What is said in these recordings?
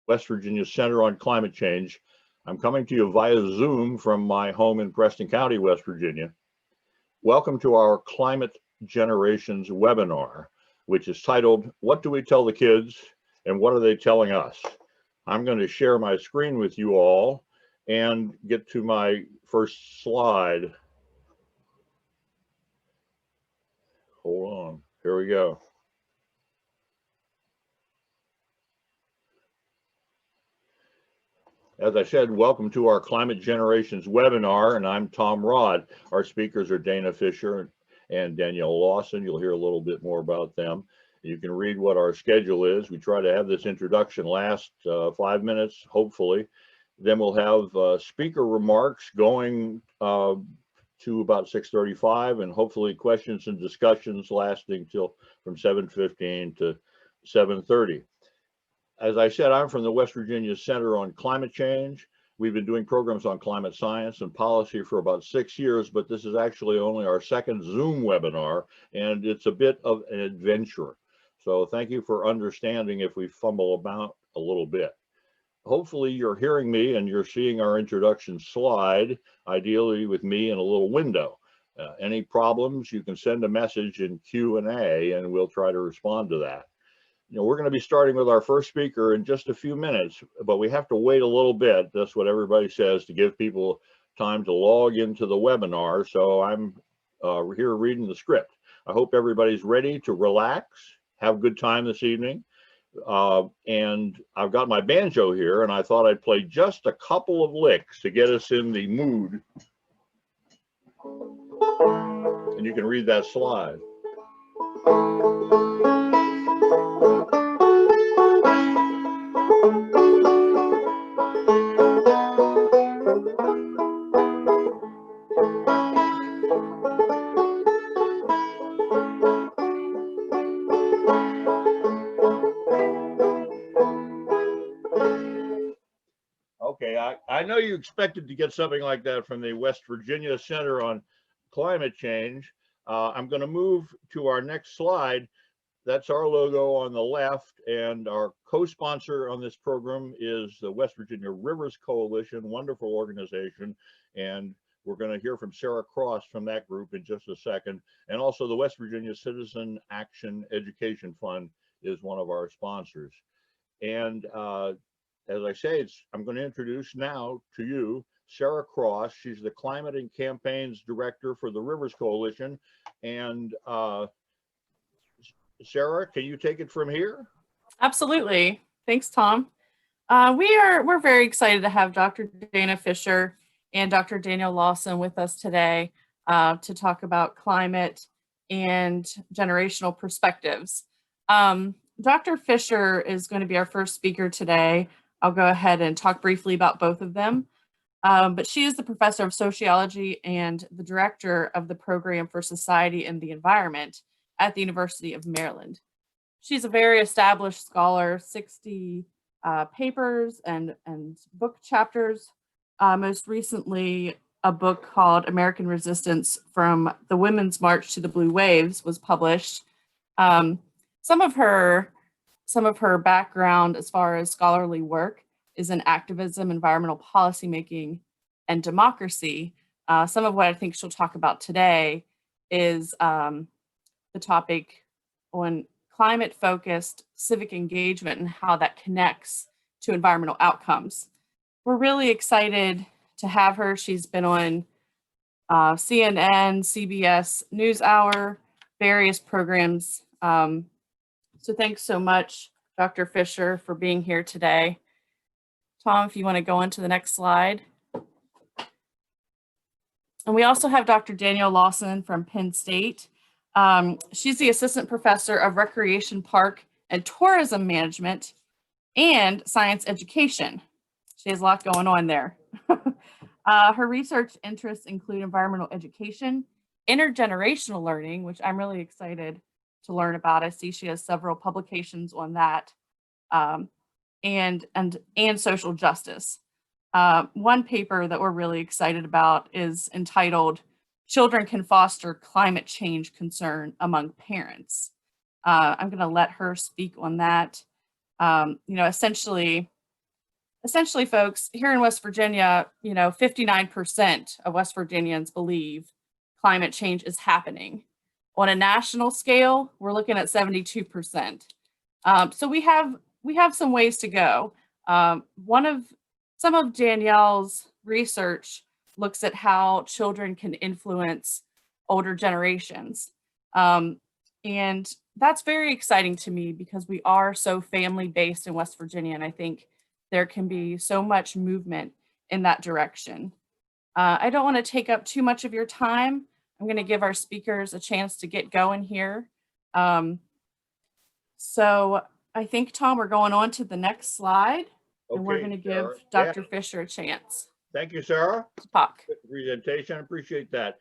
West Virginia Center on Climate Change. I'm coming to you via Zoom from my home in Preston County, West Virginia. Welcome to our Climate Generations webinar, which is titled, What Do We Tell the Kids and What Are They Telling Us? I'm going to share my screen with you all and get to my first slide. Hold on, here we go. As I said, welcome to our Climate Generations webinar, and I'm Tom Rod. Our speakers are Dana Fisher and Danielle Lawson. You'll hear a little bit more about them. You can read what our schedule is. We try to have this introduction last 5 minutes, hopefully. Then we'll have speaker remarks going to about 6:35, and hopefully questions and discussions lasting till from 7:15 to 7:30. As I said, I'm from the West Virginia Center on Climate Change. We've been doing programs on climate science and policy for about 6 years, but this is actually only our second Zoom webinar, and it's a bit of an adventure. So thank you for understanding if we fumble about a little bit. Hopefully you're hearing me and you're seeing our introduction slide, ideally with me in a little window. Any problems, you can send a message in Q&A and we'll try to respond to that. We're going to be starting with our first speaker in just a few minutes, but we have to wait a little bit. That's what everybody says, to give people time to log into the webinar. So I'm here reading the script. I hope everybody's ready to relax, have a good time this evening. And I've got my banjo here, and I thought I'd play just a couple of licks to get us in the mood. And you can read that slide. Okay, I know you expected to get something like that from the West Virginia Center on Climate Change. I'm going to move to our next slide. That's our logo on the left, and our co-sponsor on this program is the West Virginia Rivers Coalition, wonderful organization, and we're going to hear from Sarah Cross from that group in just a second. And also the West Virginia Citizen Action Education Fund is one of our sponsors. And as I say, I'm going to introduce now to you Sarah Cross. She's the Climate and Campaigns Director for the Rivers Coalition. And Sarah, can you take it from here? Absolutely. Thanks, Tom. We're very excited to have Dr. Dana Fisher and Dr. Danielle Lawson with us today to talk about climate and generational perspectives. Dr. Fisher is going to be our first speaker today. I'll go ahead and talk briefly about both of them. But she is the professor of sociology and the director of the program for society and the environment at the University of Maryland. She's a very established scholar, 60 papers and book chapters. Most recently, a book called American Resistance from the Women's March to the Blue Waves was published. Some of her background as far as scholarly work is in activism, environmental policymaking, and democracy. Some of what I think she'll talk about today is the topic on climate-focused civic engagement and how that connects to environmental outcomes. We're really excited to have her. She's been on CNN, CBS NewsHour, various programs. So thanks so much, Dr. Fisher, for being here today. Tom, if you want to go on to the next slide. And we also have Dr. Danielle Lawson from Penn State. She's the assistant professor of recreation, park, and tourism management and science education. She has a lot going on there. Her research interests include environmental education, intergenerational learning, which I'm really excited to learn about. I see she has several publications on that, and social justice. One paper that we're really excited about is entitled Children Can Foster Climate Change Concern Among Parents. I'm going to let her speak on that. Essentially, essentially, folks, here in West Virginia, 59% of West Virginians believe climate change is happening. On a national scale, we're looking at 72%. So we have some ways to go. Some of Danielle's research looks at how children can influence older generations. And that's very exciting to me because we are so family based in West Virginia. And I think there can be so much movement in that direction. I don't want to take up too much of your time. I'm going to give our speakers a chance to get going here. So I think, Tom, we're going on to the next slide, and we're Okay, going to Sarah. give Dr. Fisher a chance Thank you, Sarah. to talk. Good presentation. I appreciate that.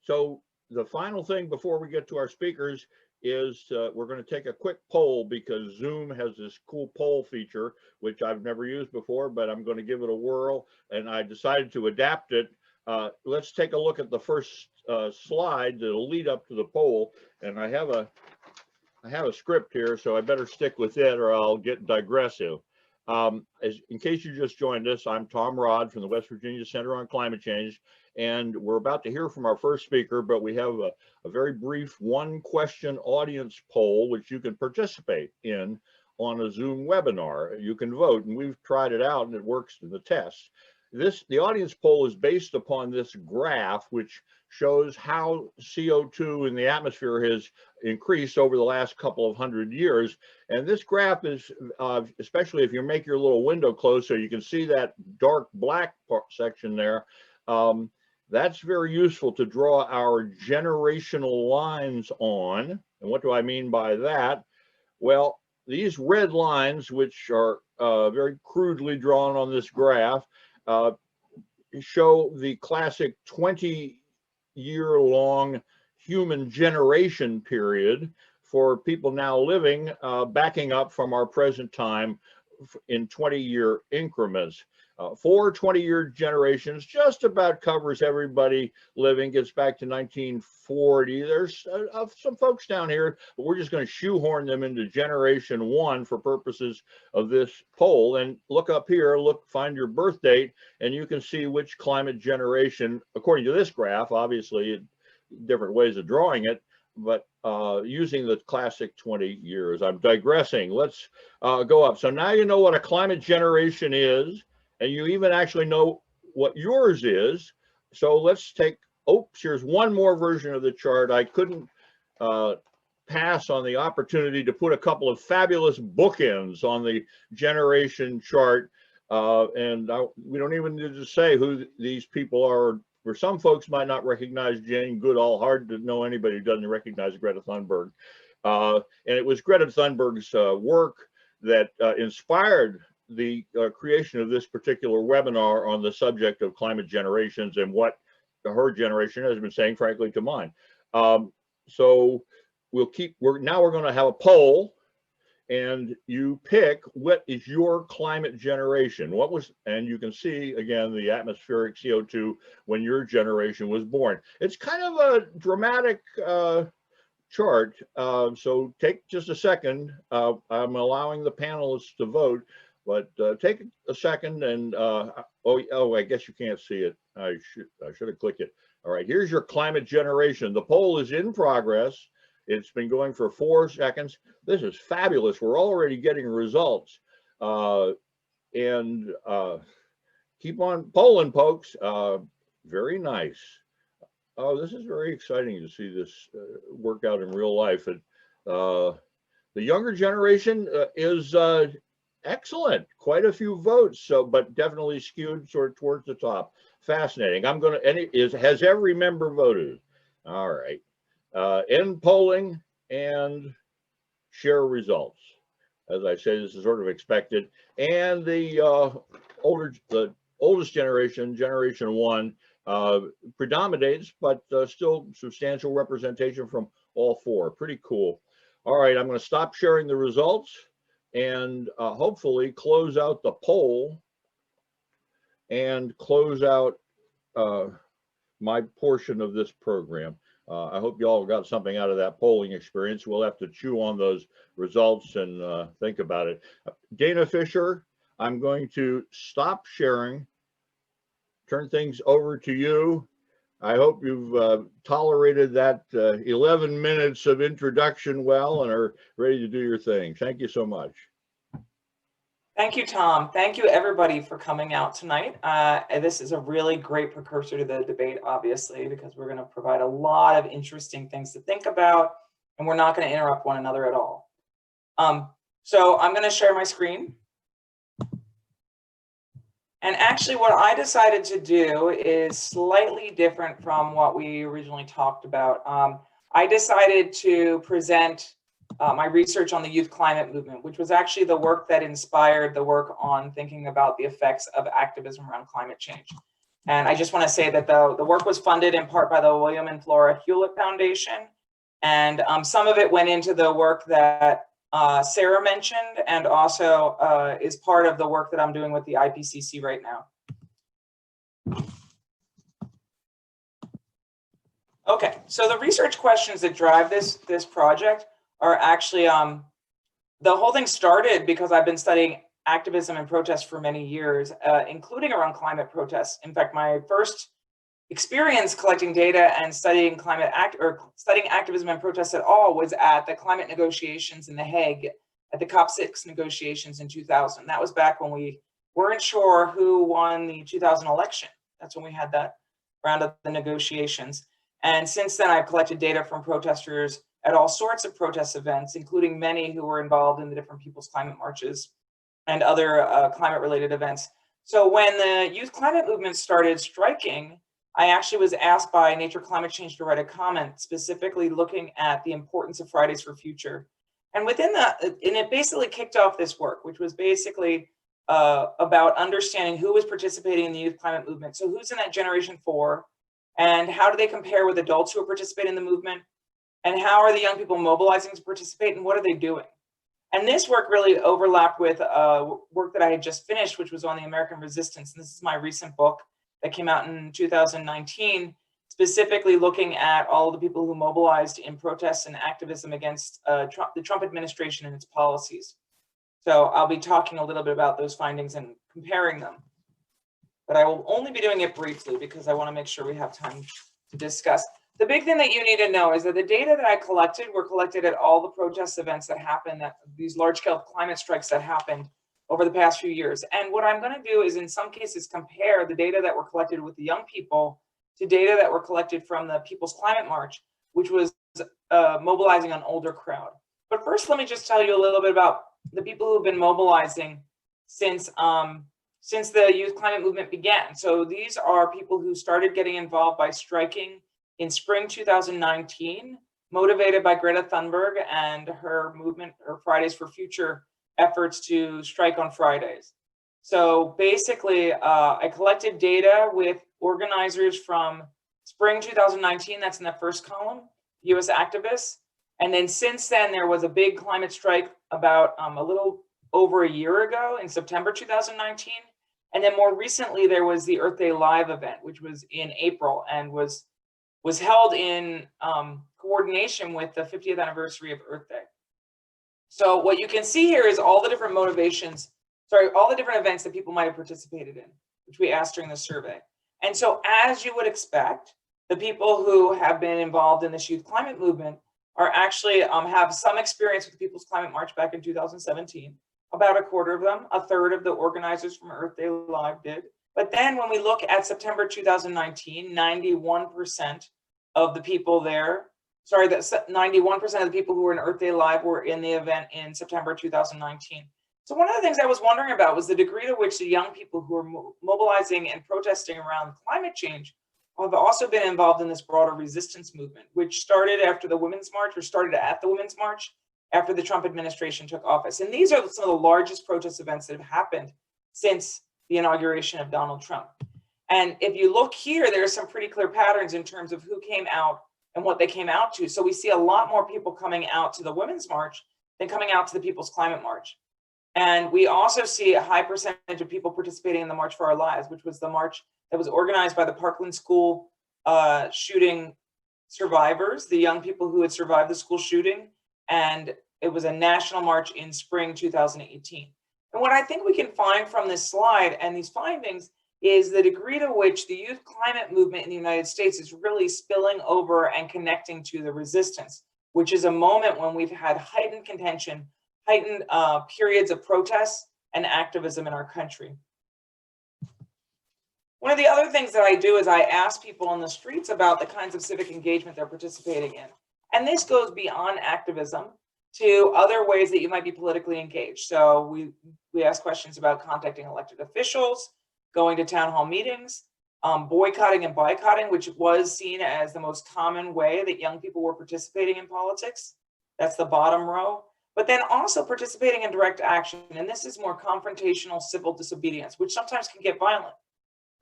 So the final thing before we get to our speakers is we're going to take a quick poll because Zoom has this cool poll feature, which I've never used before, but I'm going to give it a whirl, and I decided to adapt it. Let's take a look at the first slide that'll lead up to the poll, and I have a script here, so I better stick with it or I'll get digressive. In case you just joined us, I'm Tom Rod from the West Virginia Center on Climate Change, and we're about to hear from our first speaker, but we have a very brief one-question audience poll, which you can participate in on a Zoom webinar. You can vote, and we've tried it out, and it works in the test. The audience poll is based upon this graph, which shows how CO2 in the atmosphere has increased over the last couple of 100 years. And this graph is, especially if you make your little window closed so you can see that dark black section there, that's very useful to draw our generational lines on. And what do I mean by that? Well, these red lines, which are very crudely drawn on this graph, show the classic 20-year-long human generation period for people now living, backing up from our present time in 20-year increments. 4 20-year generations just about covers everybody living, gets back to 1940. There's some folks down here, but we're just going to shoehorn them into generation 1 for purposes of this poll. And look up here, find your birth date, and you can see which climate generation, according to this graph, obviously different ways of drawing it, but using the classic 20 years. I'm digressing. Let's go up. So now you know what a climate generation is, and you even actually know what yours is. So let's take, oops, here's one more version of the chart. I couldn't pass on the opportunity to put a couple of fabulous bookends on the generation chart. We don't even need to say who these people are. For some folks might not recognize Jane Goodall, hard to know anybody who doesn't recognize Greta Thunberg. And it was Greta Thunberg's work that inspired the creation of this particular webinar on the subject of climate generations and what her generation has been saying, frankly, to mine. So we're going to have a poll, and you pick what is your climate generation. And you can see again the atmospheric CO2 when your generation was born. It's kind of a dramatic chart. So take just a second. I'm allowing the panelists to vote, but take a second and I guess you can't see it. I should have clicked it. All right, here's your climate generation. The poll is in progress. It's been going for 4 seconds. This is fabulous. We're already getting results. Keep on polling, folks. Very nice. Oh, this is very exciting to see this work out in real life. And the younger generation is excellent. Quite a few votes, but definitely skewed towards the top. Fascinating. Has every member voted? All right. End polling and share results. As I say, this is sort of expected. And the oldest generation, generation 1, predominates, but still substantial representation from all 4. Pretty cool. All right, I'm going to stop sharing the results and hopefully close out the poll and close out my portion of this program. I hope you all got something out of that polling experience. We'll have to chew on those results and think about it. Dana Fisher, I'm going to stop sharing, turn things over to you. I hope you've tolerated that 11 minutes of introduction well and are ready to do your thing. Thank you so much. Thank you, Tom. Thank you, everybody, for coming out tonight. This is a really great precursor to the debate, obviously, because we're going to provide a lot of interesting things to think about, and we're not going to interrupt one another at all. So I'm going to share my screen. And actually, what I decided to do is slightly different from what we originally talked about. I decided to present my research on the youth climate movement, which was actually the work that inspired the work on thinking about the effects of activism around climate change. And I just want to say that the work was funded in part by the William and Flora Hewlett Foundation. And some of it went into the work that Sarah mentioned, and also is part of the work that I'm doing with the IPCC right now. Okay, so the research questions that drive this project are actually, the whole thing started because I've been studying activism and protest for many years, including around climate protests. In fact, my first experience collecting data and studying studying activism and protests at all was at the climate negotiations in The Hague at the COP6 negotiations in 2000. That was back when we weren't sure who won the 2000 election. That's when we had that round of the negotiations. And since then, I've collected data from protesters at all sorts of protest events, including many who were involved in the different People's Climate Marches and other climate-related events. So when the youth climate movement started striking, I actually was asked by Nature Climate Change to write a comment specifically looking at the importance of Fridays for Future. And within that, and it basically kicked off this work, which was basically about understanding who was participating in the youth climate movement. So who's in that generation 4, and how do they compare with adults who are participating in the movement? And how are the young people mobilizing to participate, and what are they doing? And this work really overlapped with work that I had just finished, which was on the American resistance. And this is my recent book that came out in 2019, specifically looking at all the people who mobilized in protests and activism against the Trump administration and its policies. So I'll be talking a little bit about those findings and comparing them. But I will only be doing it briefly because I want to make sure we have time to discuss. The big thing that you need to know is that the data that I collected were collected at all the protest events that happened, these large-scale climate strikes that happened over the past few years. And what I'm going to do is in some cases compare the data that were collected with the young people to data that were collected from the People's Climate March, which was mobilizing an older crowd. But first, let me just tell you a little bit about the people who've been mobilizing since the youth climate movement began. So these are people who started getting involved by striking in spring 2019, motivated by Greta Thunberg and her movement, or Fridays for Future efforts to strike on Fridays. So basically, I collected data with organizers from spring 2019, that's in the first column, US activists. And then since then, there was a big climate strike about a little over a year ago in September 2019. And then more recently, there was the Earth Day Live event, which was in April and was held in coordination with the 50th anniversary of Earth Day. So what you can see here is all the different motivations, all the different events that people might have participated in, which we asked during the survey. And so as you would expect, the people who have been involved in this youth climate movement are actually have some experience with the People's Climate March back in 2017. About a quarter of them, a third of the organizers from Earth Day Live did. But then when we look at September 2019, 91% of the people there, 91% of the people who were in Earth Day Live were in the event in September 2019. So one of the things I was wondering about was the degree to which the young people who are mobilizing and protesting around climate change have also been involved in this broader resistance movement, which started after the Women's March, or started at the Women's March after the Trump administration took office. And these are some of the largest protest events that have happened since the inauguration of Donald Trump. And if you look here, there are some pretty clear patterns in terms of who came out and what they came out to. So we see a lot more people coming out to the Women's March than coming out to the People's Climate March. And we also see a high percentage of people participating in the March for Our Lives, which was the march that was organized by the Parkland School shooting survivors, the young people who had survived the school shooting. And it was a national march in spring 2018. And what I think we can find from this slide and these findings is the degree to which the youth climate movement in the United States is really spilling over and connecting to the resistance, which is a moment when we've had heightened contention, heightened periods of protests and activism in our country. One of the other things that I do is I ask people on the streets about the kinds of civic engagement they're participating in. And this goes beyond activism to other ways that you might be politically engaged. So we ask questions about contacting elected officials, going to town hall meetings, boycotting and boycotting, which was seen as the most common way that young people were participating in politics. That's the bottom row. But then also participating in direct action. And this is more confrontational civil disobedience, which sometimes can get violent.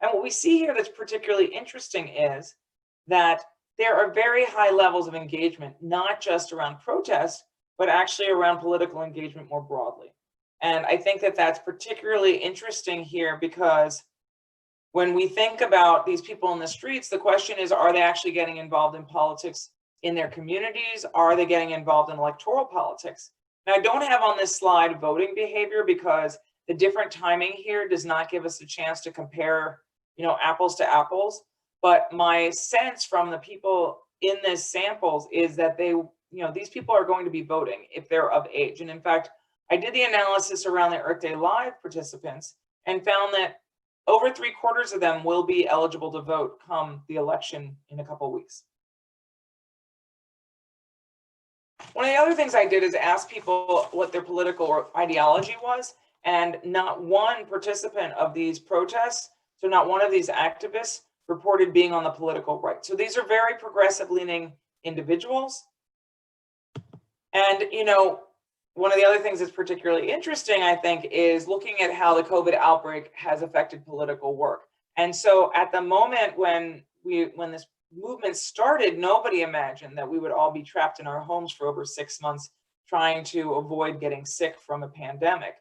And what we see here that's particularly interesting is that there are very high levels of engagement, not just around protest, but actually around political engagement more broadly. And I think that that's particularly interesting here because when we think about these people in the streets, the question is, are they actually getting involved in politics in their communities? Are they getting involved in electoral politics? Now, I don't have on this slide voting behavior because the different timing here does not give us a chance to compare, apples to apples. But my sense from the people in this samples is that these people are going to be voting if they're of age. And in fact, I did the analysis around the Earth Day Live participants and found that over 3/4 of them will be eligible to vote come the election in a couple of weeks. One of the other things I did is ask people what their political ideology was, and not one participant of these protests, so not one of these activists, reported being on the political right. So these are very progressive leaning individuals. And, one of the other things that's particularly interesting, I think, is looking at how the COVID outbreak has affected political work. And so at the moment when this movement started, nobody imagined that we would all be trapped in our homes for over 6 months trying to avoid getting sick from a pandemic.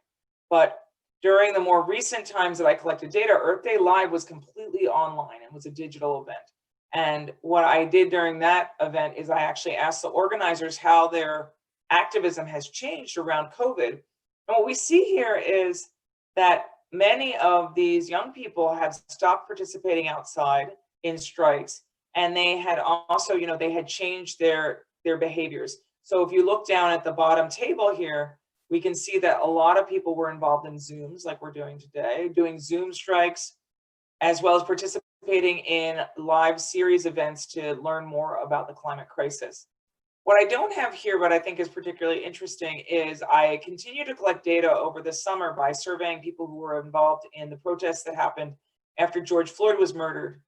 But during the more recent times that I collected data, Earth Day Live was completely online and was a digital event. And what I did during that event is I actually asked the organizers how their activism has changed around COVID. And what we see here is that many of these young people have stopped participating outside in strikes, and they had also, they had changed their behaviors. So if you look down at the bottom table here, we can see that a lot of people were involved in Zooms like we're doing today, doing Zoom strikes, as well as participating in live series events to learn more about the climate crisis. What I don't have here, but I think is particularly interesting, is I continue to collect data over the summer by surveying people who were involved in the protests that happened after George Floyd was murdered.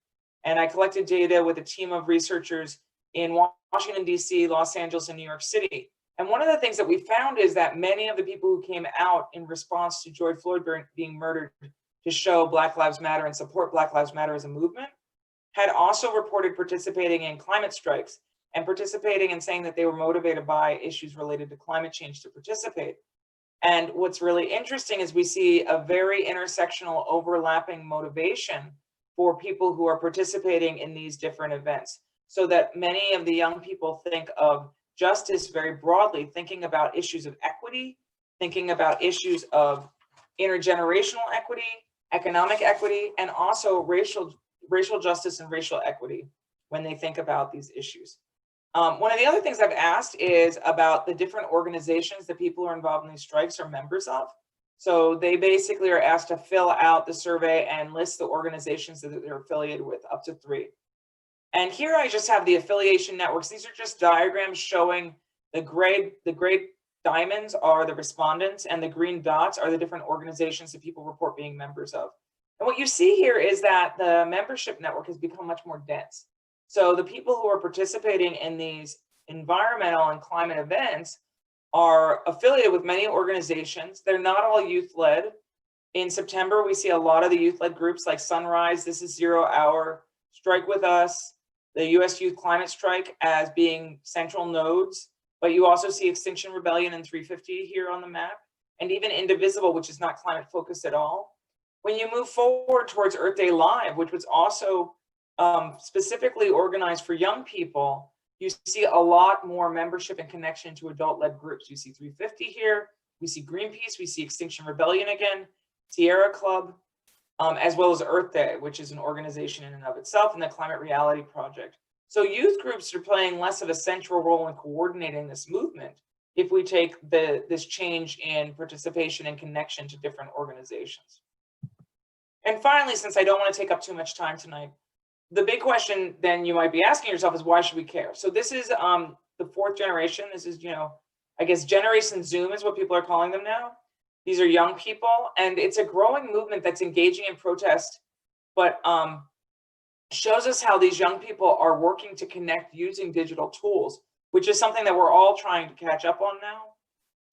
And I collected data with a team of researchers in Washington, D.C., Los Angeles, and New York City. And one of the things that we found is that many of the people who came out in response to George Floyd being murdered to show Black Lives Matter and support Black Lives Matter as a movement had also reported participating in climate strikes and participating and saying that they were motivated by issues related to climate change to participate. And what's really interesting is we see a very intersectional overlapping motivation for people who are participating in these different events, so that many of the young people think of justice very broadly, thinking about issues of equity, thinking about issues of intergenerational equity, economic equity, and also racial justice and racial equity when they think about these issues. One of the other things I've asked is about the different organizations that people who are involved in these strikes are members of. So they basically are asked to fill out the survey and list the organizations that they're affiliated with, up to 3. And here I just have the affiliation networks. These are just diagrams showing the gray diamonds are the respondents and the green dots are the different organizations that people report being members of. And what you see here is that the membership network has become much more dense. So the people who are participating in these environmental and climate events are affiliated with many organizations. They're not all youth-led. In September, we see a lot of the youth-led groups like Sunrise, This Is 0 Hour, Strike With Us, the US Youth Climate Strike as being central nodes. But you also see Extinction Rebellion and 350 here on the map, and even Indivisible, which is not climate focused at all. When you move forward towards Earth Day Live, which was also specifically organized for young people, you see a lot more membership and connection to adult-led groups. You see 350 here, We see Greenpeace, we see Extinction Rebellion again, Sierra Club, as well as Earth Day, which is an organization in and of itself, and the Climate Reality Project. So youth groups are playing less of a central role in coordinating this movement if we take this change in participation and connection to different organizations. And finally, since I don't want to take up too much time tonight, the big question then you might be asking yourself is, why should we care? So this is the fourth generation. This is, I guess Generation Zoom is what people are calling them now. These are young people, and it's a growing movement that's engaging in protest, but shows us how these young people are working to connect using digital tools, which is something that we're all trying to catch up on now,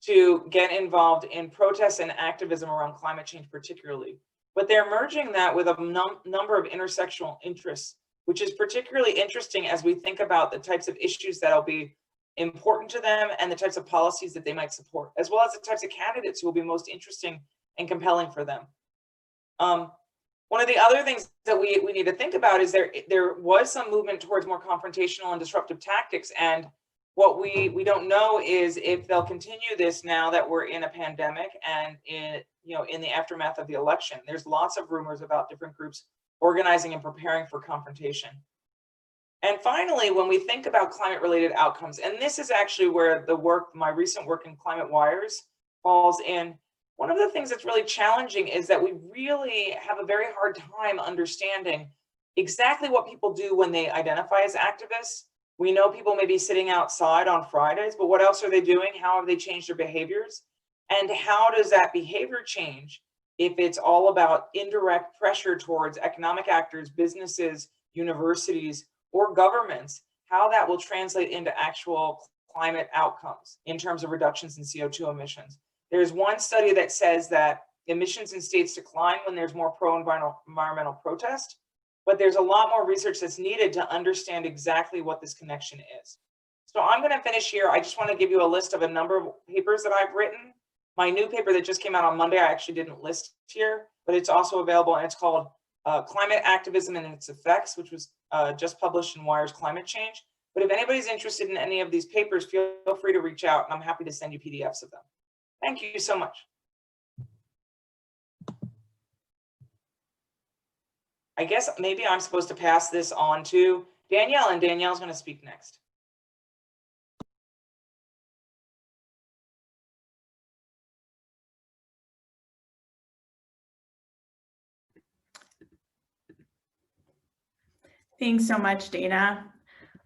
to get involved in protests and activism around climate change particularly. But they're merging that with a number of intersectional interests, which is particularly interesting as we think about the types of issues that'll be important to them and the types of policies that they might support, as well as the types of candidates who will be most interesting and compelling for them. One of the other things that we need to think about is there was some movement towards more confrontational and disruptive tactics, and what we don't know is if they'll continue this now that we're in a pandemic and in the aftermath of the election. There's lots of rumors about different groups organizing and preparing for confrontation. And finally, when we think about climate-related outcomes, and this is actually where my recent work in Climate Wires falls in, one of the things that's really challenging is that we really have a very hard time understanding exactly what people do when they identify as activists. We know people may be sitting outside on Fridays, but what else are they doing? How have they changed their behaviors? And how does that behavior change if it's all about indirect pressure towards economic actors, businesses, universities, or governments, how that will translate into actual climate outcomes in terms of reductions in CO2 emissions. There's one study that says that emissions in states decline when there's more pro-environmental protest, but there's a lot more research that's needed to understand exactly what this connection is. So I'm going to finish here. I just want to give you a list of a number of papers that I've written. My new paper that just came out on Monday, I actually didn't list here, but it's also available, and it's called Climate Activism and Its Effects, which was just published in Wire's Climate Change. But if anybody's interested in any of these papers, feel free to reach out, and I'm happy to send you PDFs of them. Thank you so much. I guess maybe I'm supposed to pass this on to Danielle, and Danielle's going to speak next. Thanks so much, Dana.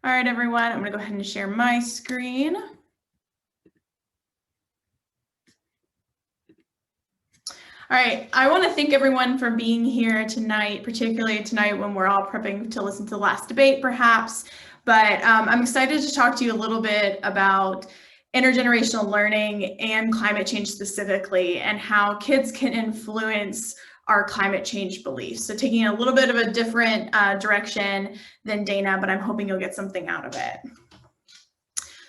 All right, everyone, I'm going to go ahead and share my screen. All right, I want to thank everyone for being here tonight, particularly tonight when we're all prepping to listen to the last debate, perhaps. But I'm excited to talk to you a little bit about intergenerational learning and climate change specifically, and how kids can influence our climate change beliefs. So taking a little bit of a different direction than Dana, but I'm hoping you'll get something out of it.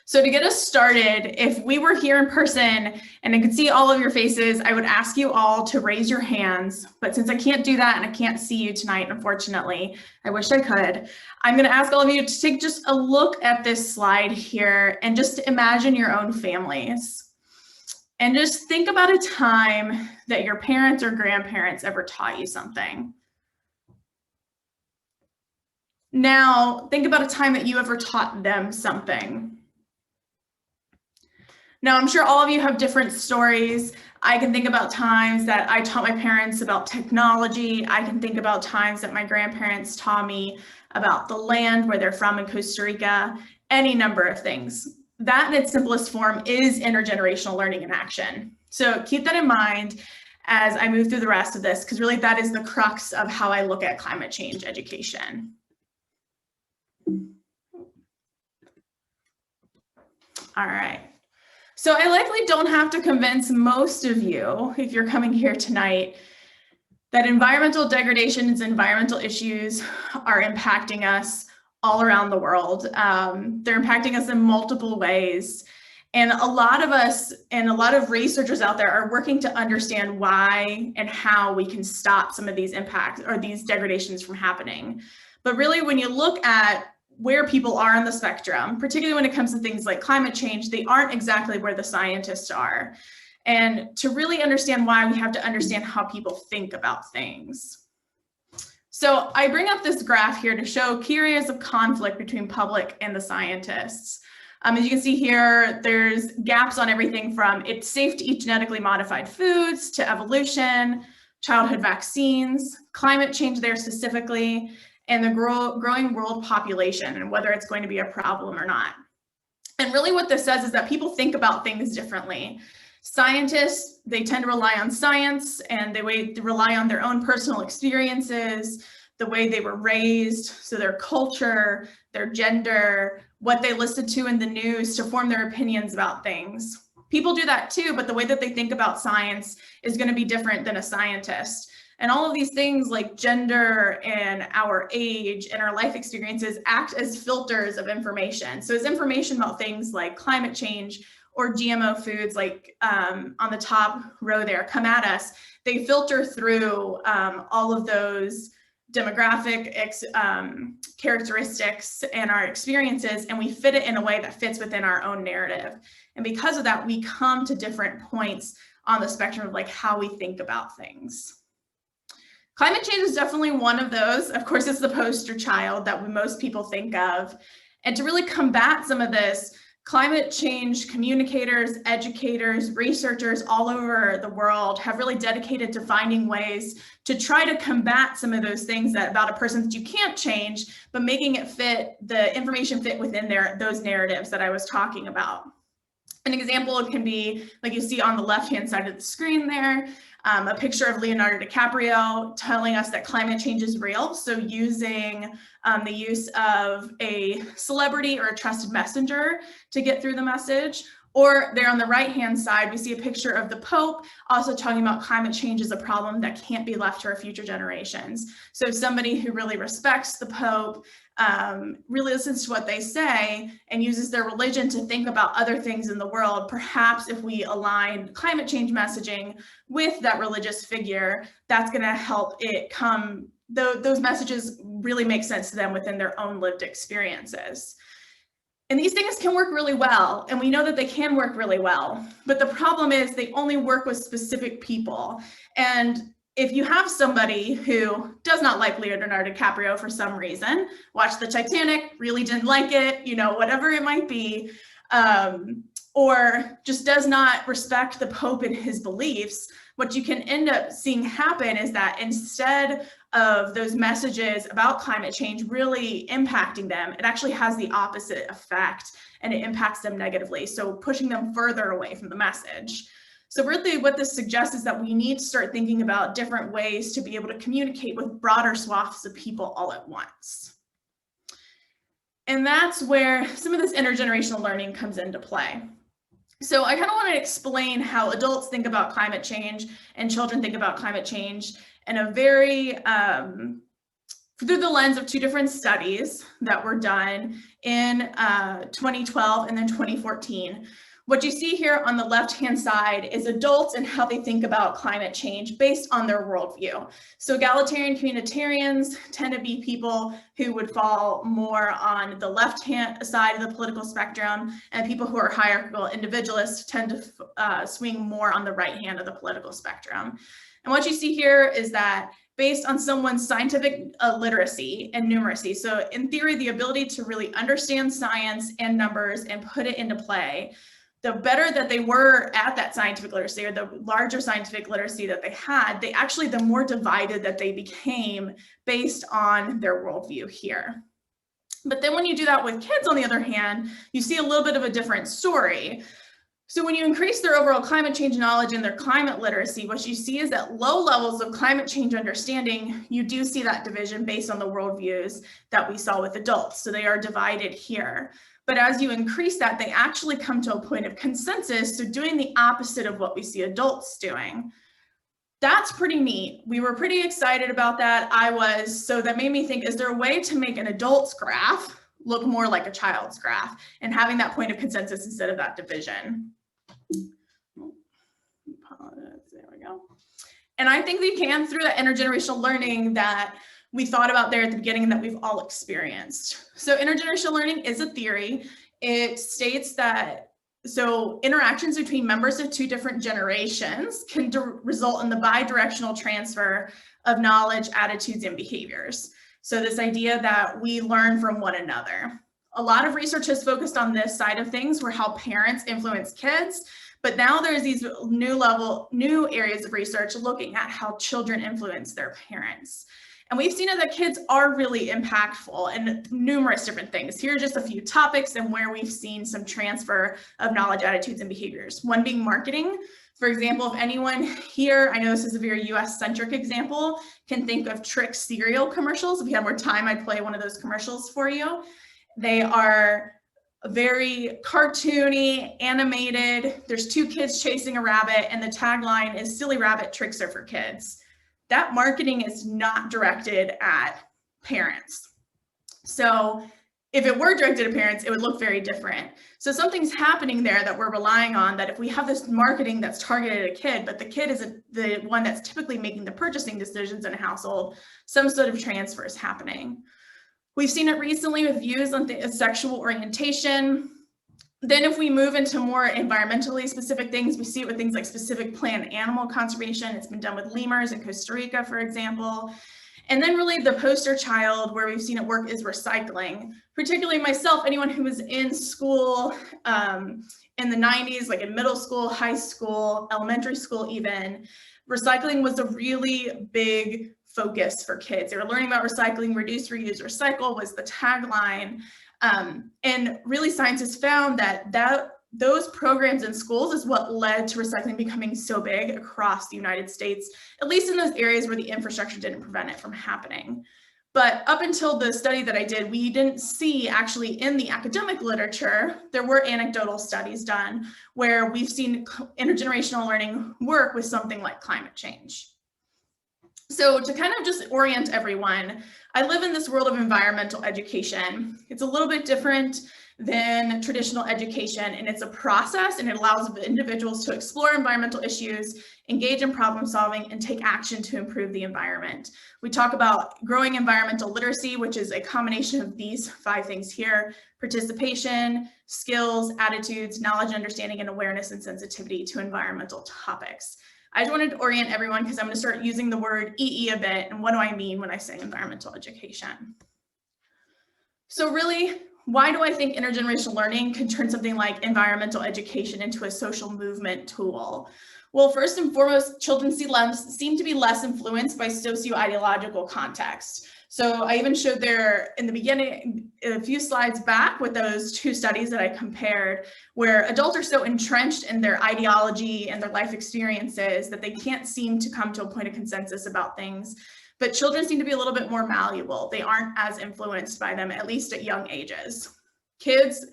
So to get us started, if we were here in person and I could see all of your faces, I would ask you all to raise your hands. But since I can't do that and I can't see you tonight, unfortunately, I wish I could, I'm going to ask all of you to take just a look at this slide here and just imagine your own families. And just think about a time that your parents or grandparents ever taught you something. Now, think about a time that you ever taught them something. Now, I'm sure all of you have different stories. I can think about times that I taught my parents about technology. I can think about times that my grandparents taught me about the land where they're from in Costa Rica, any number of things. That in its simplest form is intergenerational learning in action. So keep that in mind as I move through the rest of this, because really that is the crux of how I look at climate change education. All right. So I likely don't have to convince most of you, if you're coming here tonight, that environmental degradations, environmental issues are impacting us all around the world. They're impacting us in multiple ways. And a lot of us and a lot of researchers out there are working to understand why and how we can stop some of these impacts or these degradations from happening. But really, when you look at where people are on the spectrum, particularly when it comes to things like climate change, they aren't exactly where the scientists are. And to really understand why, we have to understand how people think about things. So I bring up this graph here to show key areas of conflict between public and the scientists. As you can see here, there's gaps on everything from it's safe to eat genetically modified foods to evolution, childhood vaccines, climate change there specifically, and the growing world population and whether it's going to be a problem or not. And really what this says is that people think about things differently. Scientists, they tend to rely on science and they rely on their own personal experiences, the way they were raised, so their culture, their gender, what they listened to in the news to form their opinions about things. People do that too, but the way that they think about science is going to be different than a scientist. And all of these things like gender and our age and our life experiences act as filters of information. So as information about things like climate change or GMO foods, like on the top row there, come at us, they filter through all of those demographic characteristics and our experiences, and we fit it in a way that fits within our own narrative. And because of that, we come to different points on the spectrum of like how we think about things. Climate change is definitely one of those. Of course, it's the poster child that most people think of. And to really combat some of this, climate change communicators, educators, researchers all over the world have really dedicated to finding ways to try to combat some of those things that about a person that you can't change, but making it fit, the information fit within those narratives that I was talking about. An example can be, like you see on the left-hand side of the screen there, a picture of Leonardo DiCaprio telling us that climate change is real. So using the use of a celebrity or a trusted messenger to get through the message. Or there on the right-hand side, we see a picture of the Pope also talking about climate change as a problem that can't be left to our future generations. So somebody who really respects the Pope, really listens to what they say and uses their religion to think about other things in the world. Perhaps if we align climate change messaging with that religious figure, that's going to help it come, those messages really make sense to them within their own lived experiences. And these things can work really well, and we know that they can work really well, but the problem is they only work with specific people. And if you have somebody who does not like Leonardo DiCaprio for some reason, watched the Titanic, really didn't like it, you know, whatever it might be, or just does not respect the Pope and his beliefs, what you can end up seeing happen is that instead of those messages about climate change really impacting them, it actually has the opposite effect and it impacts them negatively. So pushing them further away from the message. So really what this suggests is that we need to start thinking about different ways to be able to communicate with broader swaths of people all at once. And that's where some of this intergenerational learning comes into play. So I kind of want to explain how adults think about climate change and children think about climate change in a very, through the lens of two different studies that were done in 2012 and then 2014. What you see here on the left-hand side is adults and how they think about climate change based on their worldview. So egalitarian communitarians tend to be people who would fall more on the left-hand side of the political spectrum, and people who are hierarchical individualists tend to swing more on the right hand of the political spectrum. And what you see here is that based on someone's scientific literacy and numeracy, so in theory, the ability to really understand science and numbers and put it into play, the better that they were at that scientific literacy, or the larger scientific literacy that they had, the more divided that they became based on their worldview here. But then when you do that with kids, on the other hand, you see a little bit of a different story. So when you increase their overall climate change knowledge and their climate literacy, what you see is that low levels of climate change understanding, you do see that division based on the worldviews that we saw with adults. So they are divided here. But as you increase that, they actually come to a point of consensus, so doing the opposite of what we see adults doing. That's pretty neat. We were pretty excited about that. I was, so that made me think, is there a way to make an adult's graph look more like a child's graph and having that point of consensus instead of that division? There we go. And I think we can through that intergenerational learning that we thought about there at the beginning that we've all experienced. So intergenerational learning is a theory. It states that So interactions between members of two different generations can result in the bidirectional transfer of knowledge, attitudes, and behaviors. So this idea that we learn from one another. A lot of research has focused on this side of things, where how parents influence kids, but now there's these new areas of research looking at how children influence their parents. And we've seen that kids are really impactful in numerous different things. Here are just a few topics and where we've seen some transfer of knowledge, attitudes, and behaviors. One being marketing. For example, if anyone here, I know this is a very US-centric example, can think of Trix cereal commercials. If we had more time, I'd play one of those commercials for you. They are very cartoony, animated. There's two kids chasing a rabbit, and the tagline is "Silly Rabbit, Tricks are for kids." That marketing is not directed at parents. So if it were directed at parents, it would look very different. So something's happening there that we're relying on, that if we have this marketing that's targeted at a kid, but the kid isn't the one that's typically making the purchasing decisions in a household, some sort of transfer is happening. We've seen it recently with views on sexual orientation. Then if we move into more environmentally specific things, we see it with things like specific plant and animal conservation. It's been done with lemurs in Costa Rica, for example. And then really the poster child where we've seen it work is recycling. Particularly myself, anyone who was in school in the 90s, like in middle school, high school, elementary school even, recycling was a really big focus for kids. They were learning about recycling. Reduce, reuse, recycle was the tagline. And really science has found that those programs in schools is what led to recycling becoming so big across the United States, at least in those areas where the infrastructure didn't prevent it from happening. But up until the study that I did, we didn't see actually in the academic literature, there were anecdotal studies done where we've seen intergenerational learning work with something like climate change. So to kind of just orient everyone, I live in this world of environmental education. It's a little bit different than traditional education, and it's a process, and it allows individuals to explore environmental issues, engage in problem solving, and take action to improve the environment. We talk about growing environmental literacy, which is a combination of these 5 things here: participation, skills, attitudes, knowledge, understanding, and awareness and sensitivity to environmental topics. I just wanted to orient everyone because I'm going to start using the word EE a bit, and what do I mean when I say environmental education? So really, why do I think intergenerational learning can turn something like environmental education into a social movement tool? Well, first and foremost, children seem to be less influenced by socio-ideological context. So I even showed there in the beginning, a few slides back, with those 2 studies that I compared, where adults are so entrenched in their ideology and their life experiences that they can't seem to come to a point of consensus about things. But children seem to be a little bit more malleable. They aren't as influenced by them, at least at young ages. Kids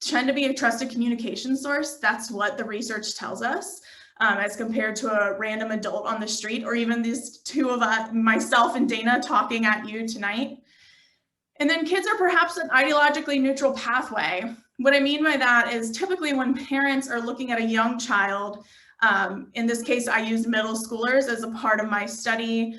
tend to be a trusted communication source. That's what the research tells us, as compared to a random adult on the street, or even these 2 of us, myself and Dana, talking at you tonight. And then kids are perhaps an ideologically neutral pathway. What I mean by that is typically when parents are looking at a young child, in this case, I used middle schoolers as a part of my study.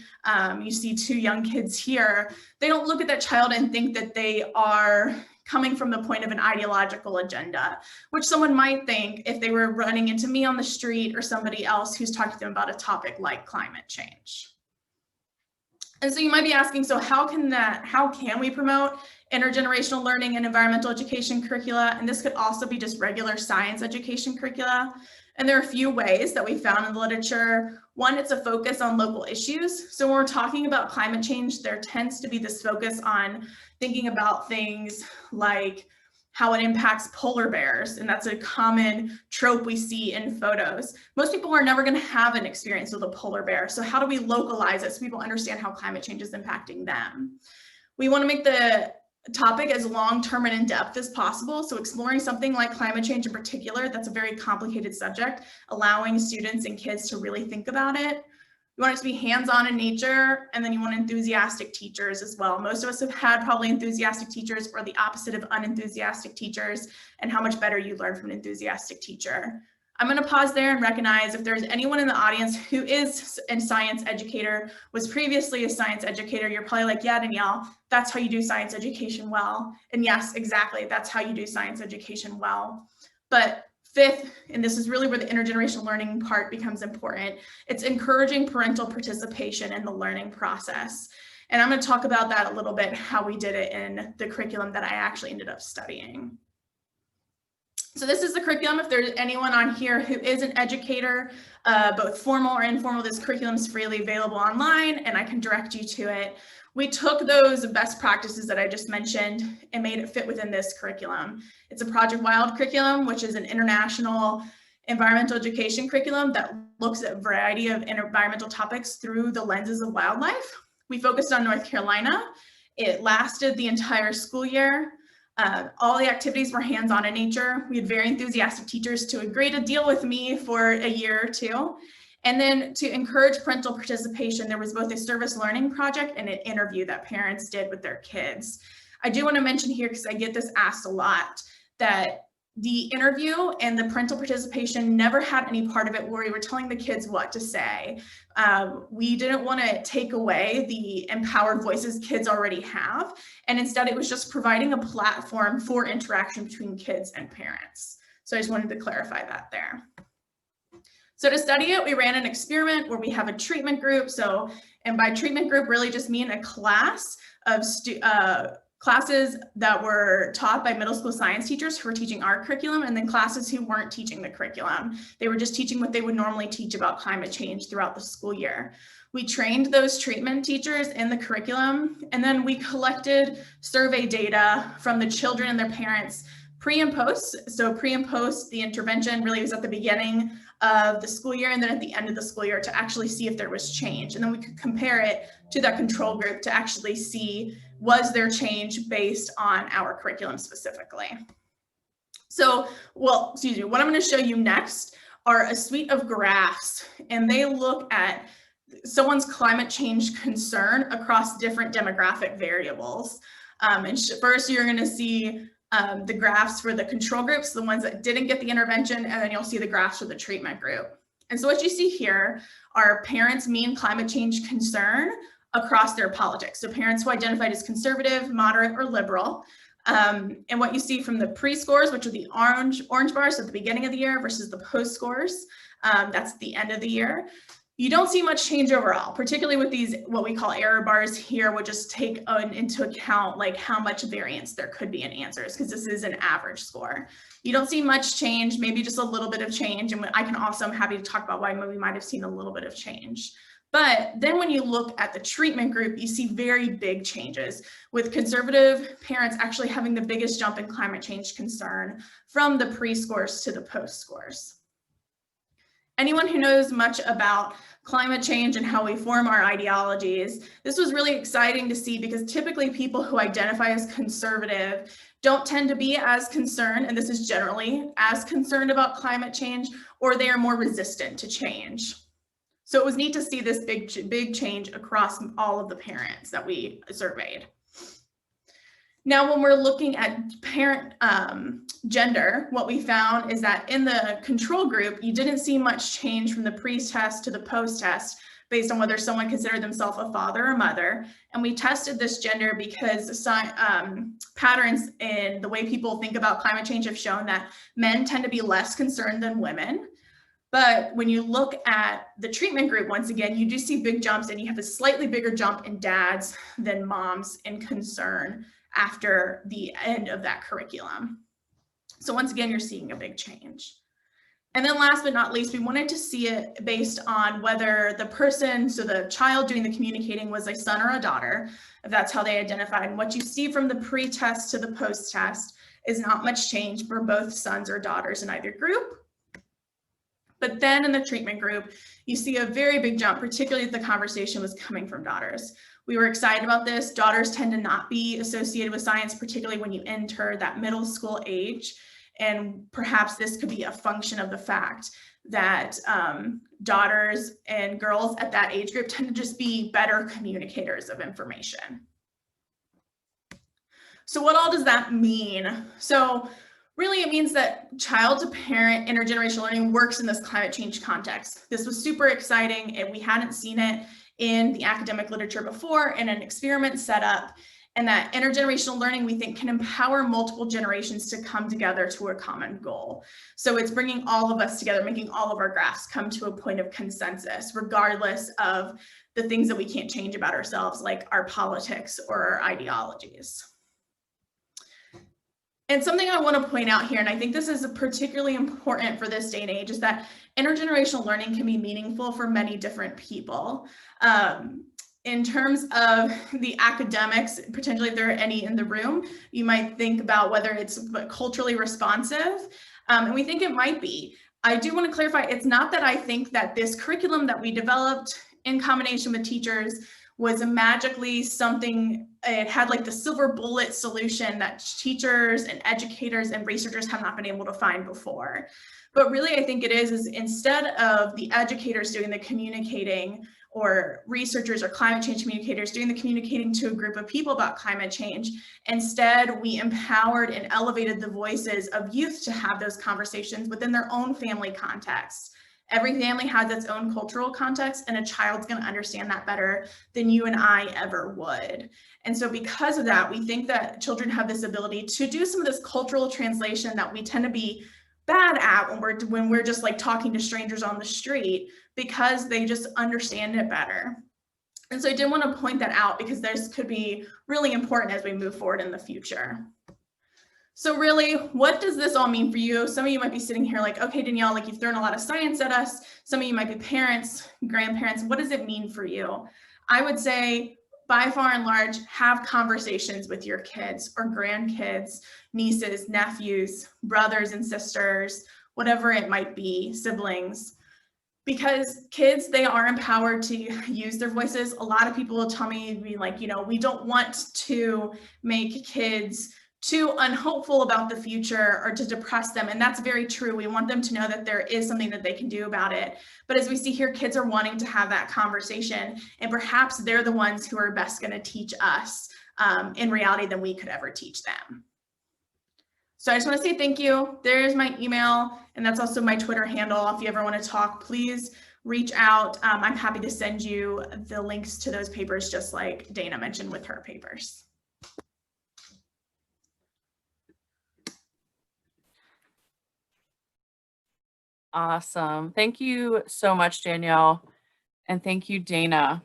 You see 2 young kids here. They don't look at that child and think that they are coming from the point of an ideological agenda, which someone might think if they were running into me on the street or somebody else who's talking to them about a topic like climate change. And so you might be asking, so how can we promote intergenerational learning and environmental education curricula? And this could also be just regular science education curricula. And there are a few ways that we found in the literature. One, it's a focus on local issues. So when we're talking about climate change, there tends to be this focus on thinking about things like how it impacts polar bears. And that's a common trope we see in photos. Most people are never going to have an experience with a polar bear. So how do we localize it so people understand how climate change is impacting them? We want to make the topic as long-term and in-depth as possible. So exploring something like climate change in particular, that's a very complicated subject, allowing students and kids to really think about it. You want it to be hands-on in nature, and then you want enthusiastic teachers as well. Most of us have had probably enthusiastic teachers, or the opposite of unenthusiastic teachers, and how much better you learn from an enthusiastic teacher. I'm going to pause there and recognize if there's anyone in the audience who is a science educator, was previously a science educator, you're probably like, yeah, Danielle, that's how you do science education well. And yes, exactly, that's how you do science education well. But Fifth, and this is really where the intergenerational learning part becomes important, it's encouraging parental participation in the learning process. And I'm going to talk about that a little bit, how we did it in the curriculum that I actually ended up studying. So this is the curriculum. If there's anyone on here who is an educator, both formal or informal, this curriculum is freely available online and I can direct you to it. We took those best practices that I just mentioned and made it fit within this curriculum. It's a Project Wild curriculum, which is an international environmental education curriculum that looks at a variety of environmental topics through the lenses of wildlife. We focused on North Carolina. It lasted the entire school year. All the activities were hands-on in nature. We had very enthusiastic teachers to agree to deal with me for a year or two. And then to encourage parental participation, there was both a service learning project and an interview that parents did with their kids. I do want to mention here, because I get this asked a lot, that the interview and the parental participation never had any part of it where we were telling the kids what to say. We didn't want to take away the empowered voices kids already have. And instead, it was just providing a platform for interaction between kids and parents. So I just wanted to clarify that there. So to study it, we ran an experiment where we have a treatment group. So, and by treatment group, really just mean a class of classes that were taught by middle school science teachers who were teaching our curriculum, and then classes who weren't teaching the curriculum. They were just teaching what they would normally teach about climate change throughout the school year. We trained those treatment teachers in the curriculum, and then we collected survey data from the children and their parents pre and post. So pre and post, the intervention really was at the beginning of the school year and then at the end of the school year to actually see if there was change. And then we could compare it to that control group to actually see, was there change based on our curriculum specifically? So, well, excuse me, what I'm going to show you next are a suite of graphs, and they look at someone's climate change concern across different demographic variables. And first, you're going to see the graphs for the control groups, the ones that didn't get the intervention, and then you'll see the graphs for the treatment group. And so what you see here are parents' mean climate change concern across their politics. So parents who identified as conservative, moderate, or liberal. And what you see from the pre-scores, which are the orange bars at the beginning of the year versus the post-scores, that's the end of the year. You don't see much change overall, particularly with these, what we call error bars here, would just take into account like how much variance there could be in answers, because this is an average score. You don't see much change, maybe just a little bit of change. And I'm happy to talk about why we might have seen a little bit of change. But then when you look at the treatment group, you see very big changes, with conservative parents actually having the biggest jump in climate change concern from the pre-scores to the post-scores. Anyone who knows much about climate change and how we form our ideologies, this was really exciting to see, because typically people who identify as conservative don't tend to be as concerned, and this is generally as concerned about climate change, or they are more resistant to change. So it was neat to see this big change across all of the parents that we surveyed. Now, when we're looking at parent gender, what we found is that in the control group, you didn't see much change from the pre-test to the post-test based on whether someone considered themselves a father or mother. And we tested this gender because patterns in the way people think about climate change have shown that men tend to be less concerned than women. But when you look at the treatment group, once again, you do see big jumps, and you have a slightly bigger jump in dads than moms in concern after the end of that curriculum. So once again, you're seeing a big change. And then last but not least, we wanted to see it based on whether the person, so the child doing the communicating, was a son or a daughter, if that's how they identified. And what you see from the pre-test to the post-test is not much change for both sons or daughters in either group. But then in the treatment group, you see a very big jump, particularly if the conversation was coming from daughters. We were excited about this. Daughters tend to not be associated with science, particularly when you enter that middle school age. And perhaps this could be a function of the fact that daughters and girls at that age group tend to just be better communicators of information. So what all does that mean? So really, it means that child to parent intergenerational learning works in this climate change context. This was super exciting, and we hadn't seen it in the academic literature before in an experiment setup. And that intergenerational learning, we think, can empower multiple generations to come together to a common goal. So it's bringing all of us together, making all of our graphs come to a point of consensus, regardless of the things that we can't change about ourselves, like our politics or our ideologies. And something I want to point out here, and I think this is particularly important for this day and age, is that intergenerational learning can be meaningful for many different people. In terms of the academics, potentially if there are any in the room, you might think about whether it's culturally responsive, and we think it might be. I do want to clarify, it's not that I think that this curriculum that we developed in combination with teachers was magically something, it had like the silver bullet solution that teachers and educators and researchers have not been able to find before. But really, I think it is instead of the educators doing the communicating, or researchers or climate change communicators doing the communicating to a group of people about climate change, instead we empowered and elevated the voices of youth to have those conversations within their own family context. Every family has its own cultural context, and a child's going to understand that better than you and I ever would. And so because of that, we think that children have this ability to do some of this cultural translation that we tend to be bad at when we're just like talking to strangers on the street, because they just understand it better. And so I did want to point that out because this could be really important as we move forward in the future. So really, what does this all mean for you? Some of you might be sitting here like, okay, Danielle, like you've thrown a lot of science at us. Some of you might be parents, grandparents. What does it mean for you? I would say, by far and large, have conversations with your kids or grandkids, nieces, nephews, brothers and sisters, whatever it might be, siblings. Because kids, they are empowered to use their voices. A lot of people will tell me, be like, you know, we don't want to make kids too unhopeful about the future or to depress them. And that's very true. We want them to know that there is something that they can do about it. But as we see here, kids are wanting to have that conversation, and perhaps they're the ones who are best going to teach us in reality than we could ever teach them. So I just want to say thank you. There's my email, and that's also my Twitter handle. If you ever want to talk, please reach out. I'm happy to send you the links to those papers, just like Dana mentioned with her papers. Awesome. Thank you so much, Danielle. And thank you, Dana.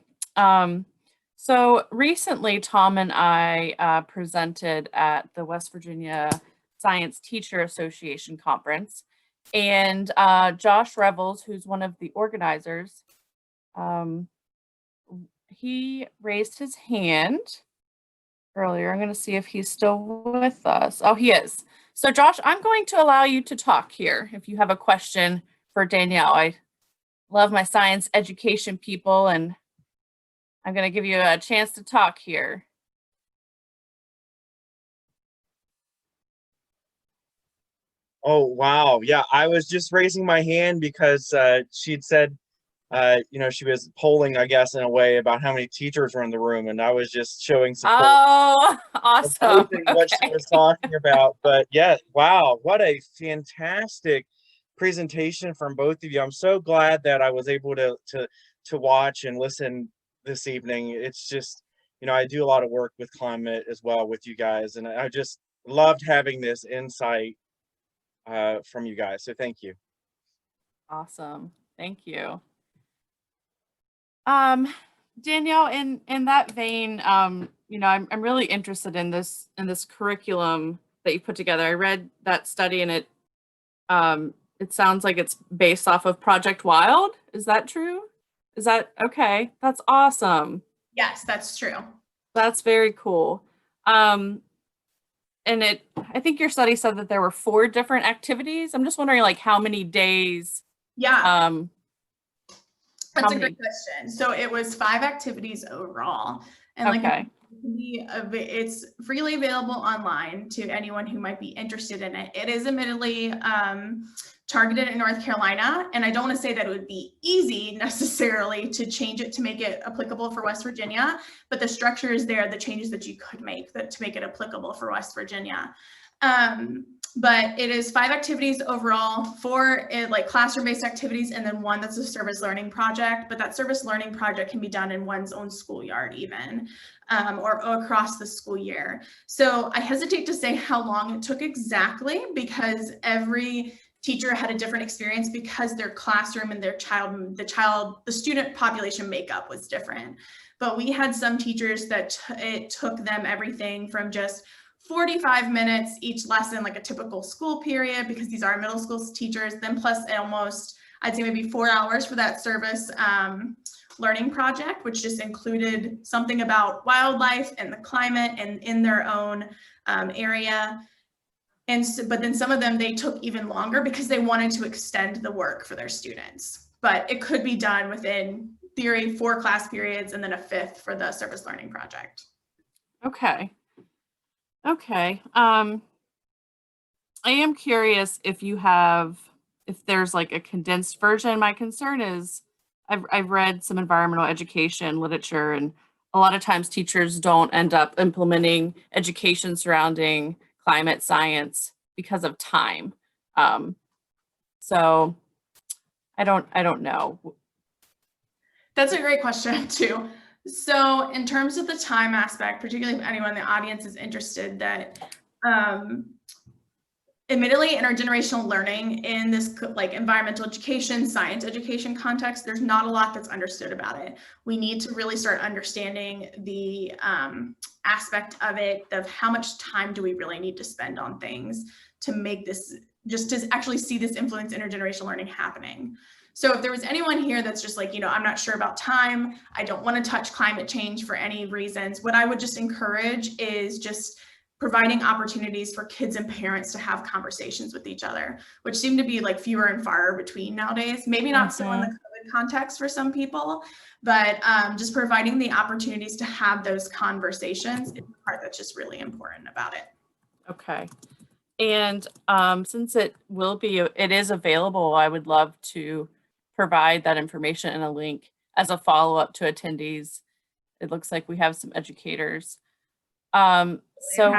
So recently, Tom and I presented at the West Virginia Science Teacher Association conference. And Josh Revels, who's one of the organizers, he raised his hand earlier. I'm going to see if he's still with us. Oh, he is. So Josh, I'm going to allow you to talk here if you have a question for Danielle. I love my science education people, and I'm going to give you a chance to talk here. Oh, wow. Yeah, I was just raising my hand because she'd said, you know, she was polling, I guess, in a way about how many teachers were in the room, and I was just showing support. Oh, awesome. What she was talking about. But yeah, wow, what a fantastic presentation from both of you. I'm so glad that I was able to watch and listen this evening. It's just, you know, I do a lot of work with climate as well with you guys, and I just loved having this insight from you guys. So thank you. Awesome. Thank you. Danielle, in that vein, you know, I'm really interested in this curriculum that you put together. I read that study, and it sounds like it's based off of Project Wild. Is that true? Is that okay? That's awesome. Yes, that's true. That's very cool. And I think your study said that there were 4 different activities. I'm just wondering, like, how many days? Yeah. That's How a great many? question. So it was 5 activities overall. And like Okay. it's freely available online to anyone who might be interested in it. It is admittedly targeted in North Carolina, and I don't want to say that it would be easy necessarily to change it to make it applicable for West Virginia, but the structure is there, the changes that you could make to make it applicable for West Virginia. but it is 5 activities overall, 4 like classroom-based activities, and then 1 that's a service learning project. But that service learning project can be done in one's own schoolyard even, or across the school year. So I hesitate to say how long it took exactly, because every teacher had a different experience, because their classroom and their the student population makeup was different. But we had some teachers that it took them everything from just 45 minutes each lesson, like a typical school period, because these are middle school teachers, then plus almost, I'd say maybe 4 hours for that service learning project, which just included something about wildlife and the climate and in their own area. And so, but then some of them, they took even longer because they wanted to extend the work for their students. But it could be done within theory 4 class periods and then a 5th for the service learning project. Okay. Okay. I am curious if there's like a condensed version. My concern is I've read some environmental education literature, and a lot of times teachers don't end up implementing education surrounding climate science because of time. So I don't know. That's a great question too. So in terms of the time aspect, particularly if anyone in the audience is interested, that admittedly intergenerational learning in this like environmental education, science education context, there's not a lot that's understood about it. We need to really start understanding the aspect of it, of how much time do we really need to spend on things to make this, just to actually see this influence intergenerational learning happening. So if there was anyone here that's just like, I'm not sure about time, I don't want to touch climate change for any reasons, what I would just encourage is just providing opportunities for kids and parents to have conversations with each other, which seem to be like fewer and far between nowadays. Maybe not so in the COVID context for some people, but just providing the opportunities to have those conversations is the part that's just really important about it. Okay. And since it is available, I would love to provide that information in a link as a follow-up to attendees. It looks like we have some educators. So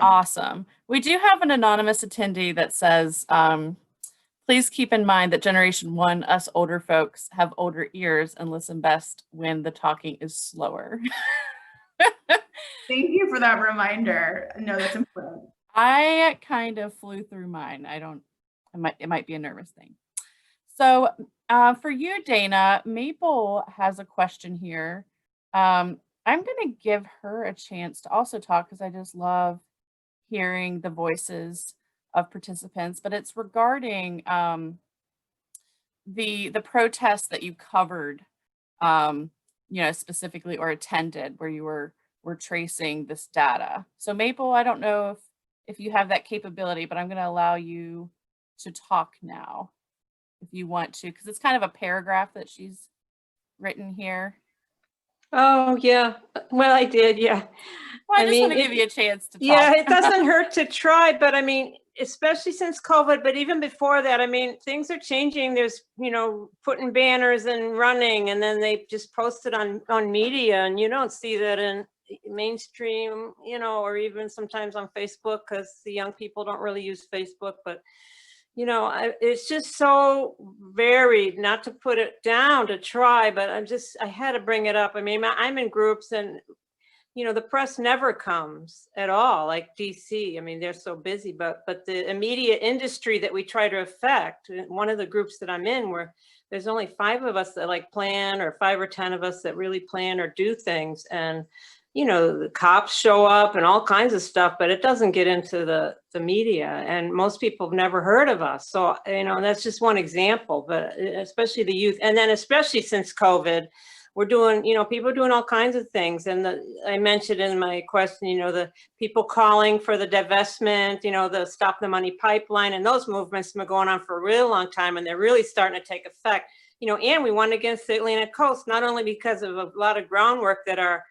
awesome. We do have an anonymous attendee that says, please keep in mind that Generation 1, us older folks, have older ears and listen best when the talking is slower. Thank you for that reminder. No, that's important. I kind of flew through mine. It might be a nervous thing. So for you, Dana, Maple has a question here. I'm going to give her a chance to also talk, because I just love hearing the voices of participants, but it's regarding the protest that you covered, specifically, or attended, where you were tracing this data. So Maple, I don't know if you have that capability, but I'm going to allow you to talk now if you want to, because it's kind of a paragraph that she's written here. Oh, yeah. Well, I did, yeah. Well, I just want to give you a chance to talk. Yeah, it doesn't hurt to try, but I mean, especially since COVID, but even before that, I mean, things are changing. There's, putting banners and running, and then they just post it on media, and you don't see that in mainstream, or even sometimes on Facebook, because the young people don't really use Facebook, but it's just so varied, not to put it down to try, but I had to bring it up. I mean, I'm in groups, and, the press never comes at all, like DC. I mean, they're so busy, but the immediate industry that we try to affect, one of the groups that I'm in, where there's only 5 of us that plan, or 5 or 10 of us that really plan or do things. And the cops show up and all kinds of stuff, but it doesn't get into the media, and most people have never heard of us. So, that's just one example, but especially the youth. And then especially since COVID, we're doing, people are doing all kinds of things. And I mentioned in my question, the people calling for the divestment, the Stop the Money pipeline, and those movements have been going on for a really long time, and they're really starting to take effect. And we won against the Atlantic coast, not only because of a lot of groundwork that our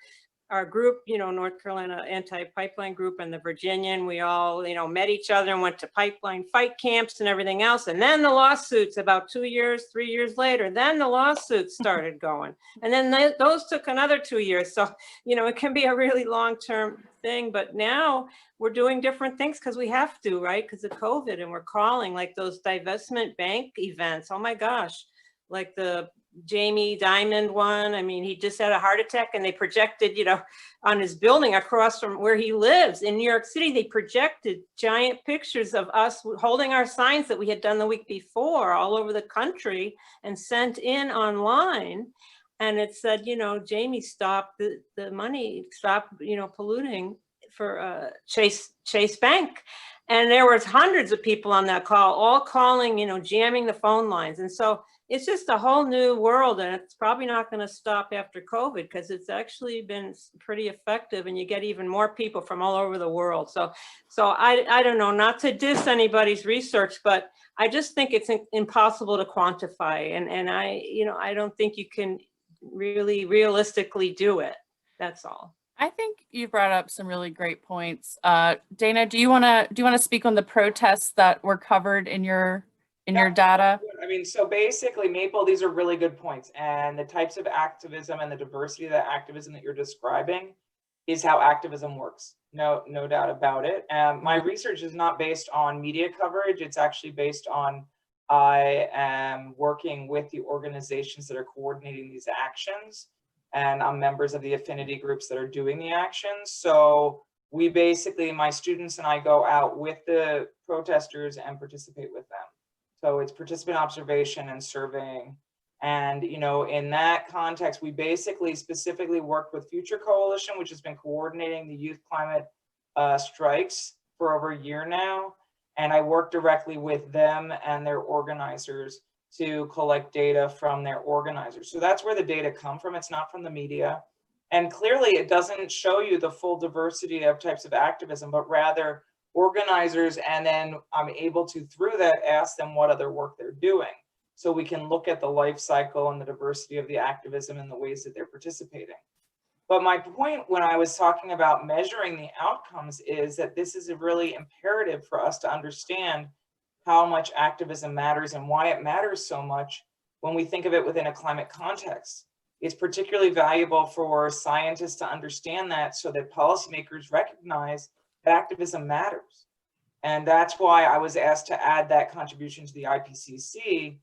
our group, North Carolina Anti-Pipeline Group and the Virginian, we all, met each other and went to pipeline fight camps and everything else. And then the lawsuits about 2 years, 3 years later, then the lawsuits started going. And then those took another 2 years. So, it can be a really long-term thing, but now we're doing different things because we have to, right? Because of COVID, and we're calling like those divestment bank events. Oh my gosh, like the Jamie Dimon one. I mean, he just had a heart attack and they projected, on his building across from where he lives in New York City, they projected giant pictures of us holding our signs that we had done the week before all over the country and sent in online. And it said, Jamie, stop the money, stop, polluting for Chase Bank. And there was hundreds of people on that call, all calling, jamming the phone lines. And so it's just a whole new world, and it's probably not going to stop after COVID because it's actually been pretty effective, and you get even more people from all over the world. So I don't know, not to diss anybody's research, but I just think it's impossible to quantify, and I don't think you can really realistically do it. That's all. I think you brought up some really great points. Dana, do you want to speak on the protests that were covered in your data? I mean, so basically, Maple, these are really good points. And the types of activism and the diversity of the activism that you're describing is how activism works. No doubt about it. My research is not based on media coverage. It's actually based on, I am working with the organizations that are coordinating these actions. And I'm members of the affinity groups that are doing the actions. So we basically, my students and I go out with the protesters and participate with them. So it's participant observation and surveying. And, in that context, we basically specifically worked with Future Coalition, which has been coordinating the youth climate strikes for over a year now. And I work directly with them and their organizers to collect data from their organizers. So that's where the data come from. It's not from the media. And clearly it doesn't show you the full diversity of types of activism, but rather organizers, and then I'm able to, through that, ask them what other work they're doing. So we can look at the life cycle and the diversity of the activism and the ways that they're participating. But my point when I was talking about measuring the outcomes is that this is a really imperative for us to understand how much activism matters and why it matters so much when we think of it within a climate context. It's particularly valuable for scientists to understand that so that policymakers recognize that activism matters. And that's why I was asked to add that contribution to the IPCC,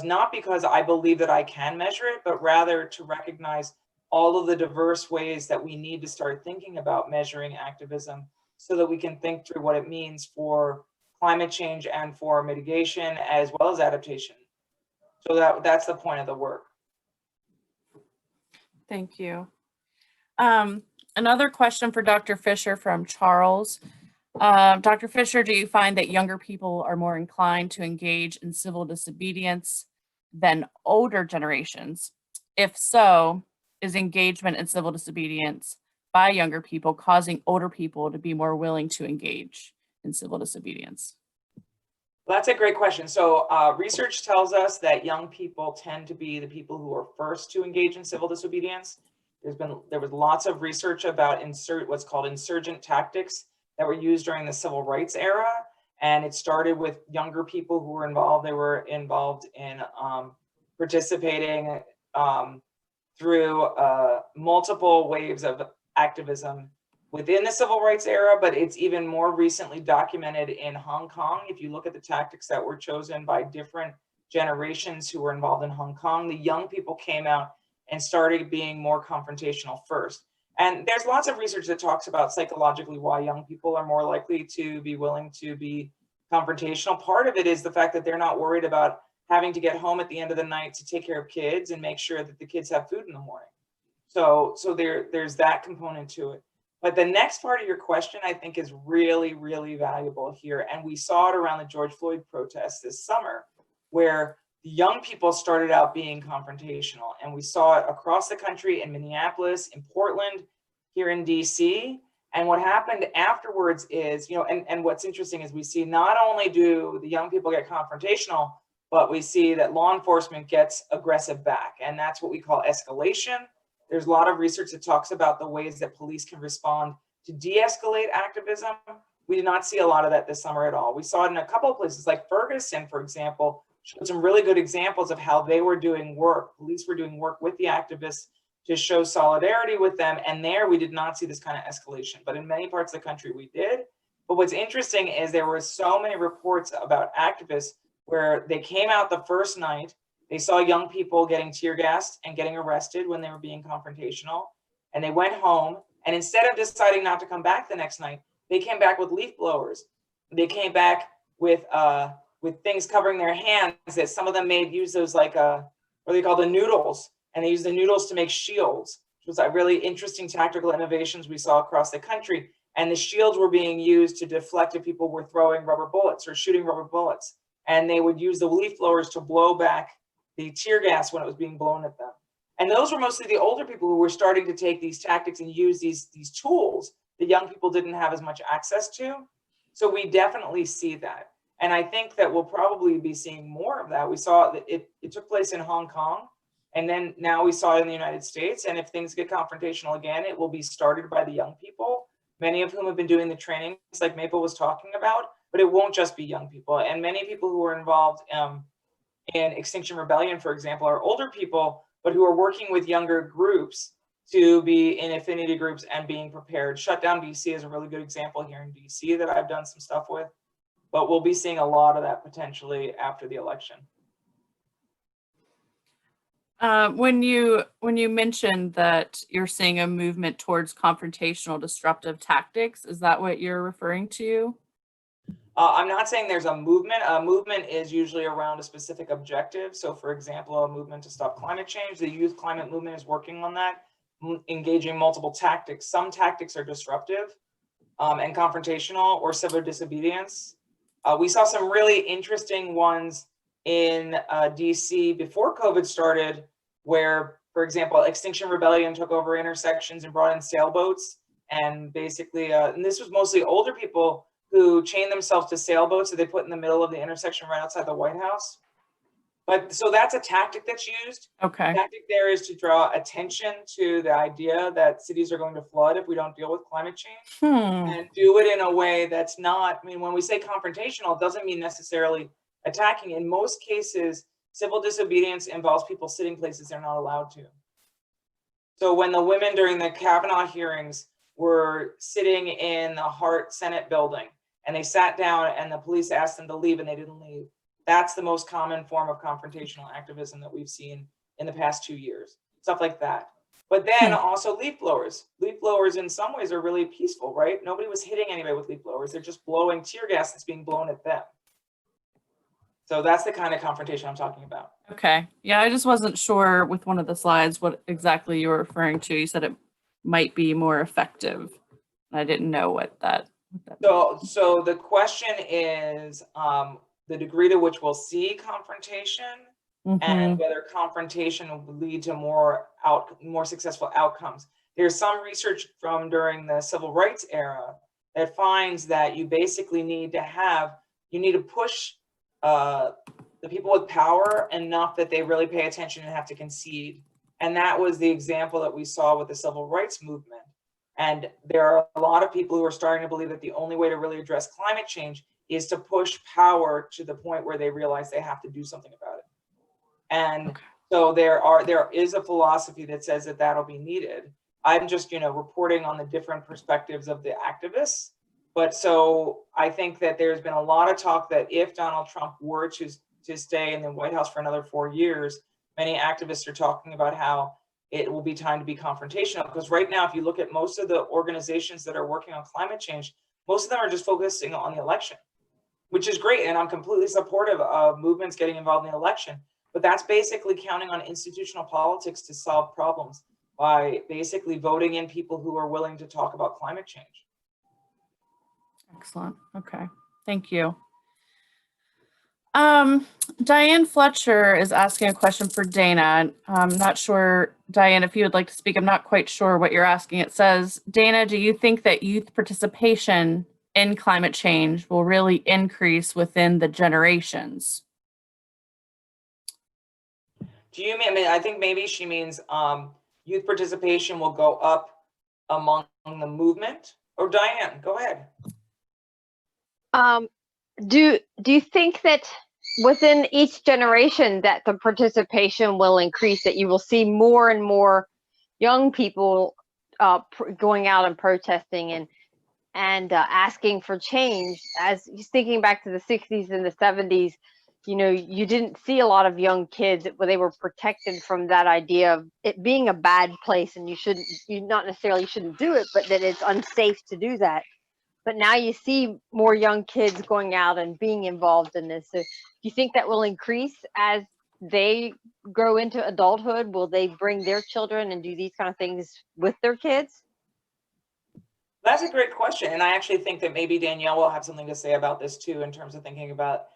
not because I believe that I can measure it, but rather to recognize all of the diverse ways that we need to start thinking about measuring activism so that we can think through what it means for climate change and for mitigation as well as adaptation. So that's the point of the work. Thank you. Another question for Dr. Fisher from Charles. Dr. Fisher, do you find that younger people are more inclined to engage in civil disobedience than older generations? If so, is engagement in civil disobedience by younger people causing older people to be more willing to engage in civil disobedience? Well, that's a great question. So research tells us that young people tend to be the people who are first to engage in civil disobedience. There was lots of research about what's called insurgent tactics that were used during the civil rights era. And it started with younger people who were involved. They were involved in participating through multiple waves of activism within the civil rights era, but it's even more recently documented in Hong Kong. If you look at the tactics that were chosen by different generations who were involved in Hong Kong, the young people came out and started being more confrontational first. And there's lots of research that talks about psychologically why young people are more likely to be willing to be confrontational. Part of it is the fact that they're not worried about having to get home at the end of the night to take care of kids and make sure that the kids have food in the morning. So there's that component to it. But the next part of your question, I think, is really, really valuable here. And we saw it around the George Floyd protests this summer, where the young people started out being confrontational. And we saw it across the country in Minneapolis, in Portland, here in DC. And what happened afterwards is, and what's interesting is we see not only do the young people get confrontational, but we see that law enforcement gets aggressive back. And that's what we call escalation. There's a lot of research that talks about the ways that police can respond to de-escalate activism. We did not see a lot of that this summer at all. We saw it in a couple of places, like Ferguson, for example, showed some really good examples of how they were doing work. Police were doing work with the activists to show solidarity with them. And there we did not see this kind of escalation, but in many parts of the country we did. But what's interesting is there were so many reports about activists where they came out the first night, they saw young people getting tear gassed and getting arrested when they were being confrontational, and they went home. And instead of deciding not to come back the next night, they came back with leaf blowers. They came back with things covering their hands that some of them use those like what they call the noodles, and they use the noodles to make shields, which was a really interesting tactical innovations we saw across the country. And the shields were being used to deflect if people were throwing rubber bullets or shooting rubber bullets. And they would use the leaf blowers to blow back the tear gas when it was being blown at them. And those were mostly the older people who were starting to take these tactics and use these tools that young people didn't have as much access to. So we definitely see that. And I think that we'll probably be seeing more of that. We saw that it took place in Hong Kong, and then now we saw it in the United States. And if things get confrontational again, it will be started by the young people, many of whom have been doing the trainings like Maple was talking about, but it won't just be young people. And many people who are involved in Extinction Rebellion, for example, are older people, but who are working with younger groups to be in affinity groups and being prepared. Shutdown DC is a really good example here in DC that I've done some stuff with, but we'll be seeing a lot of that potentially after the election. When you mentioned that you're seeing a movement towards confrontational disruptive tactics, is that what you're referring to? I'm not saying there's a movement. A movement is usually around a specific objective. So for example, a movement to stop climate change, the youth climate movement is working on that, engaging multiple tactics. Some tactics are disruptive and confrontational or civil disobedience. We saw some really interesting ones in DC before COVID started, where, for example, Extinction Rebellion took over intersections and brought in sailboats. And basically, and this was mostly older people who chained themselves to sailboats that they put in the middle of the intersection right outside the White House. But so that's a tactic that's used. Okay. The tactic there is to draw attention to the idea that cities are going to flood if we don't deal with climate change, and do it in a way that's not, I mean, when we say confrontational, it doesn't mean necessarily attacking. In most cases, civil disobedience involves people sitting places they're not allowed to. So when the women during the Kavanaugh hearings were sitting in the Hart Senate building and they sat down and the police asked them to leave and they didn't leave, that's the most common form of confrontational activism that we've seen in the past 2 years, stuff like that. But then also leaf blowers. Leaf blowers in some ways are really peaceful, right? Nobody was hitting anybody with leaf blowers. They're just blowing tear gas that's being blown at them. So that's the kind of confrontation I'm talking about. Okay. Yeah, I just wasn't sure with one of the slides what exactly you were referring to. You said it might be more effective. I didn't know what that meant. So the question is the degree to which we'll see confrontation and whether confrontation will lead to more successful outcomes. There's some research from during the civil rights era that finds that you basically need to push the people with power enough that they really pay attention and have to concede. And that was the example that we saw with the civil rights movement. And there are a lot of people who are starting to believe that the only way to really address climate change is to push power to the point where they realize they have to do something about it. And so there is a philosophy that says that that'll be needed. I'm just, reporting on the different perspectives of the activists. But so I think that there's been a lot of talk that if Donald Trump were to stay in the White House for another 4 years, many activists are talking about how it will be time to be confrontational. Because right now, if you look at most of the organizations that are working on climate change, most of them are just focusing on the election, which is great. And I'm completely supportive of movements getting involved in the election. But that's basically counting on institutional politics to solve problems by basically voting in people who are willing to talk about climate change. Excellent. Okay. Thank you. Diane Fletcher is asking a question for Dana. I'm not sure, Diane, if you would like to speak. I'm not quite sure what you're asking. It says, Dana, do you think that youth participation in climate change will really increase within the generations? Do you mean, I think maybe she means youth participation will go up among the movement? Or Diane, go ahead. Do you think that within each generation that the participation will increase, that you will see more and more young people going out and protesting and asking for change? As thinking back to the 60s and the 70s, you know, you didn't see a lot of young kids where they were protected from that idea of it being a bad place, and you not necessarily shouldn't do it, but that it's unsafe to do that. But now you see more young kids going out and being involved in this. So do you think that will increase as they grow into adulthood? Will they bring their children and do these kind of things with their kids? That's a great question. And I actually think that maybe Danielle will have something to say about this too, in terms of thinking about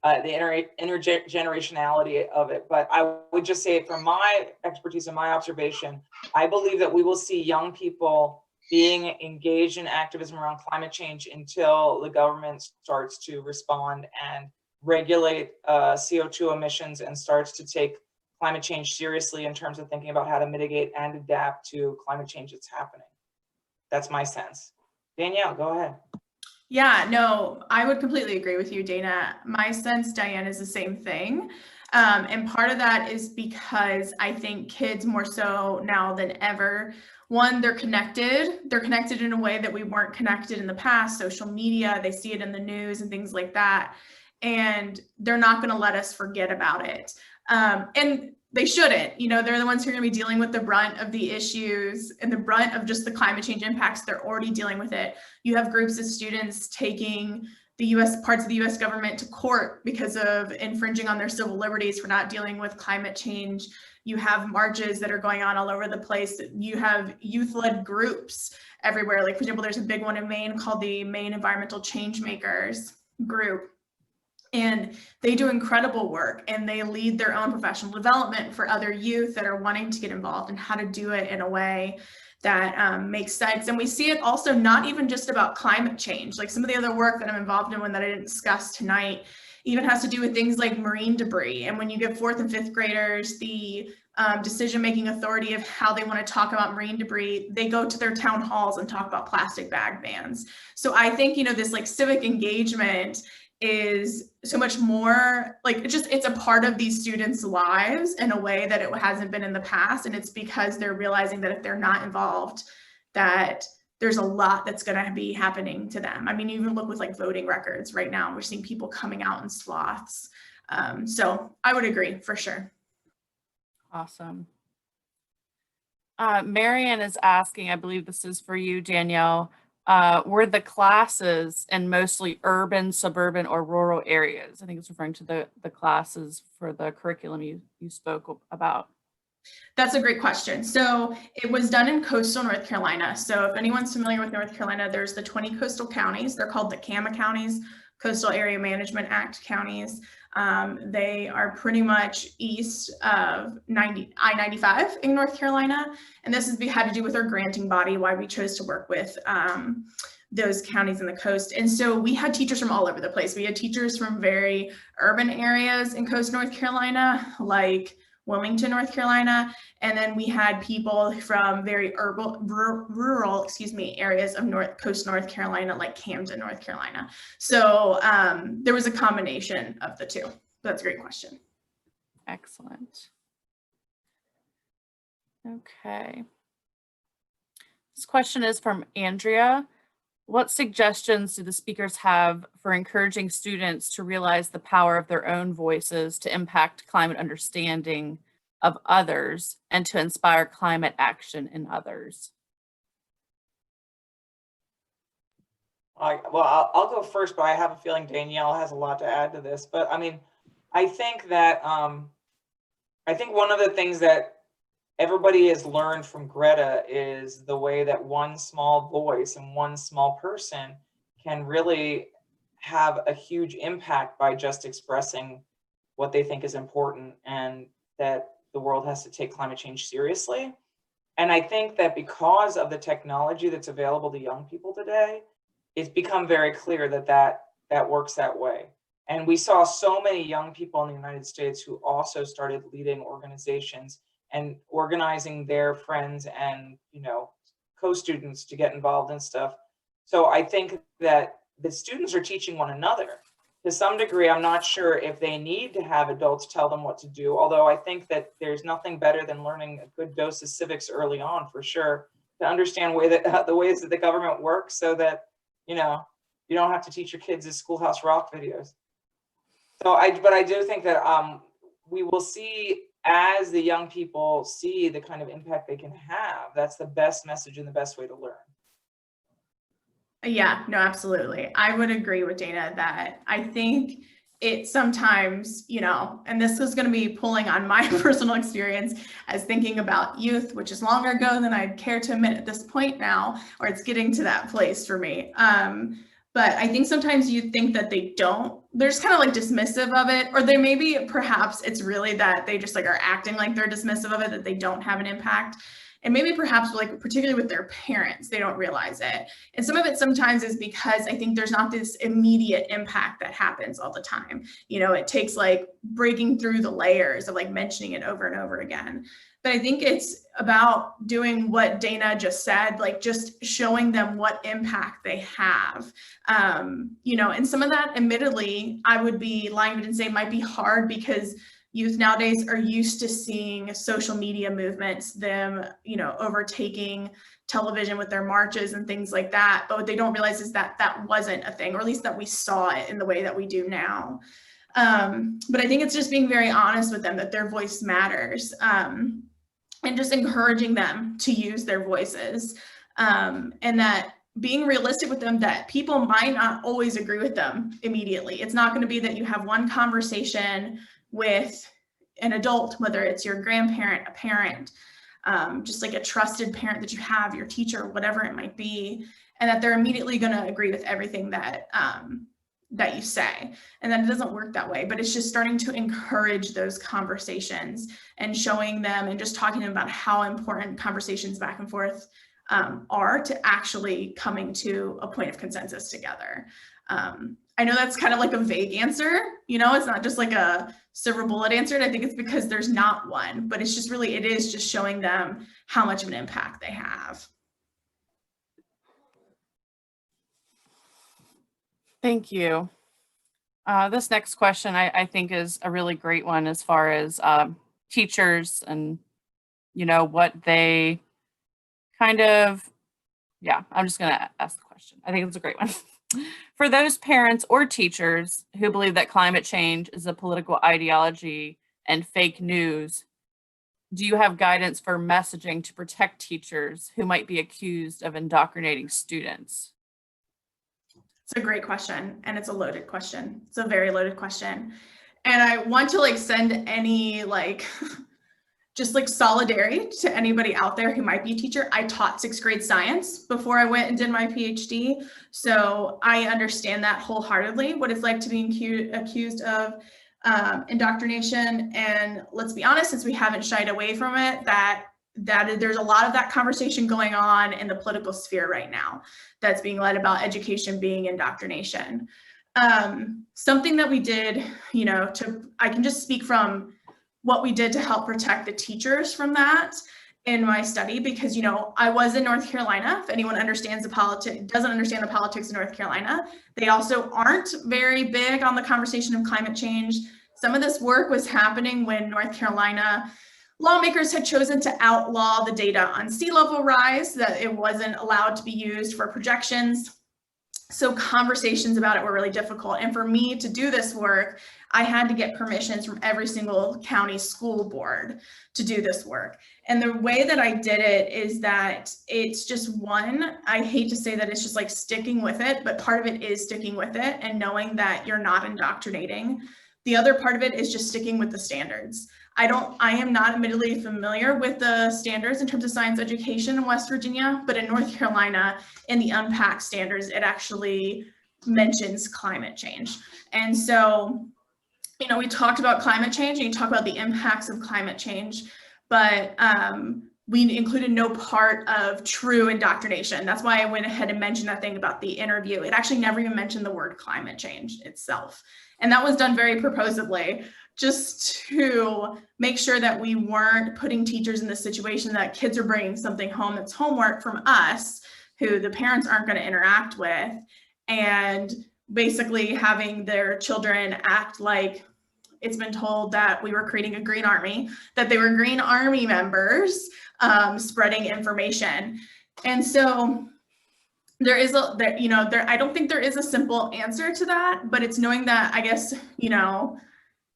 the intergenerationality of it. But I would just say, from my expertise and my observation, I believe that we will see young people being engaged in activism around climate change until the government starts to respond and regulate CO2 emissions and starts to take climate change seriously in terms of thinking about how to mitigate and adapt to climate change that's happening. That's my sense. Danielle, go ahead. Yeah, no, I would completely agree with you, Dana. My sense, Diane, is the same thing. And part of that is because I think kids more so now than ever, one, they're connected in a way that we weren't connected in the past. Social media, they see it in the news and things like that. And they're not going to let us forget about it. And they shouldn't. You know, they're the ones who are going to be dealing with the brunt of the issues and the brunt of just the climate change impacts. They're already dealing with it. You have groups of students taking the parts of the US government to court because of infringing on their civil liberties for not dealing with climate change. You have marches that are going on all over the place. You have youth-led groups everywhere. Like, for example, there's a big one in Maine called the Maine Environmental Changemakers group. And they do incredible work, and they lead their own professional development for other youth that are wanting to get involved and how to do it in a way that makes sense. And we see it also not even just about climate change. Like, some of the other work that I'm involved in that I didn't discuss tonight even has to do with things like marine debris. And when you give 4th and 5th graders the decision-making authority of how they want to talk about marine debris, they go to their town halls and talk about plastic bag bans. So I think, you know, this like civic engagement is so much more like, it's a part of these students' lives in a way that it hasn't been in the past. And it's because they're realizing that if they're not involved, that there's a lot that's going to be happening to them. I mean, even look with like voting records right now, we're seeing people coming out in swaths. So I would agree for sure. Awesome. Marianne is asking, I believe this is for you, Danielle, were the classes in mostly urban, suburban, or rural areas? I think it's referring to the classes for the curriculum you spoke about. That's a great question. So it was done in coastal North Carolina. So if anyone's familiar with North Carolina, there's the 20 coastal counties. They're called the CAMA counties, Coastal Area Management Act counties. They are pretty much east of I-95 in North Carolina. And this had to do with our granting body, why we chose to work with those counties in the coast. And so we had teachers from all over the place. We had teachers from very urban areas in coastal North Carolina, like Wilmington, North Carolina. And then we had people from very rural areas of coast North Carolina, like Camden, North Carolina. So there was a combination of the two. That's a great question. Excellent. Okay. This question is from Andrea. What suggestions do the speakers have for encouraging students to realize the power of their own voices to impact climate understanding of others and to inspire climate action in others? Well, I'll go first, but I have a feeling Danielle has a lot to add to this. But I mean, I think that I think one of the things that everybody has learned from Greta is the way that one small voice and one small person can really have a huge impact by just expressing what they think is important, and that the world has to take climate change seriously. And I think that because of the technology that's available to young people today, it's become very clear that that works that way. And we saw so many young people in the United States who also started leading organizations and organizing their friends and, you know, co-students to get involved in stuff. So I think that the students are teaching one another. To some degree, I'm not sure if they need to have adults tell them what to do, although I think that there's nothing better than learning a good dose of civics early on, for sure, to understand the ways that the government works, so that, you know, you don't have to teach your kids as Schoolhouse Rock videos. So but I do think that we will see, as the young people see the kind of impact they can have, that's the best message and the best way to learn. Yeah, no, absolutely. I would agree with Dana that I think it sometimes, you know, and this is going to be pulling on my personal experience as thinking about youth, which is longer ago than I'd care to admit at this point now, or it's getting to that place for me. But I think sometimes you think that they're just kind of like dismissive of it, or they maybe perhaps it's really that they just like are acting like they're dismissive of it, that they don't have an impact. And maybe perhaps like particularly with their parents, they don't realize it. And some of it sometimes is because I think there's not this immediate impact that happens all the time. You know, it takes like breaking through the layers of like mentioning it over and over again. But I think it's about doing what Dana just said, like just showing them what impact they have. You know, and some of that, admittedly, I would be lying and say might be hard because youth nowadays are used to seeing social media movements, them, you know, overtaking television with their marches and things like that. But what they don't realize is that that wasn't a thing, or at least that we saw it in the way that we do now. But I think it's just being very honest with them that their voice matters, and just encouraging them to use their voices, and that being realistic with them that people might not always agree with them immediately. It's not going to be that you have one conversation with an adult, whether it's your grandparent, a parent, just like a trusted parent that you have, your teacher, whatever it might be, and that they're immediately going to agree with everything that that you say. And then it doesn't work that way, but it's just starting to encourage those conversations and showing them and just talking to them about how important conversations back and forth are to actually coming to a point of consensus together. I know that's kind of like a vague answer, you know, it's not just like a silver bullet answer. And I think it's because there's not one, but it's just really, it is just showing them how much of an impact they have. Thank you. This next question I think is a really great one as far as teachers and, you know, what they kind of, yeah, I'm just going to ask the question. I think it's a great one. For those parents or teachers who believe that climate change is a political ideology and fake news, do you have guidance for messaging to protect teachers who might be accused of indoctrinating students? It's a great question, and it's a loaded question. It's a very loaded question. And I want to like send any like just like solidarity to anybody out there who might be a teacher. I taught 6th grade science before I went and did my PhD. So I understand that wholeheartedly, what it's like to be accused of indoctrination. And let's be honest, since we haven't shied away from it, that there's a lot of that conversation going on in the political sphere right now that's being led about education being indoctrination. Something that we did, you know, I can just speak from what we did to help protect the teachers from that in my study, because, you know, I was in North Carolina. If anyone understands doesn't understand the politics of North Carolina, they also aren't very big on the conversation of climate change. Some of this work was happening when North Carolina lawmakers had chosen to outlaw the data on sea level rise, that it wasn't allowed to be used for projections. So conversations about it were really difficult. And for me to do this work, I had to get permissions from every single county school board to do this work. And the way that I did it is that it's just one, I hate to say that it's just like sticking with it, but part of it is sticking with it and knowing that you're not indoctrinating. The other part of it is just sticking with the standards. I am not admittedly familiar with the standards in terms of science education in West Virginia, but in North Carolina, in the UNPAC standards, it actually mentions climate change. And so, you know, we talked about climate change and you talk about the impacts of climate change, but we included no part of true indoctrination. That's why I went ahead and mentioned that thing about the interview. It actually never even mentioned the word climate change itself. And that was done very purposefully just to make sure that we weren't putting teachers in the situation that kids are bringing something home that's homework from us, who the parents aren't going to interact with, and basically having their children act like it's been told that we were creating a green army, that they were Green Army members spreading information. And so there is I don't think there is a simple answer to that, but it's knowing that, I guess,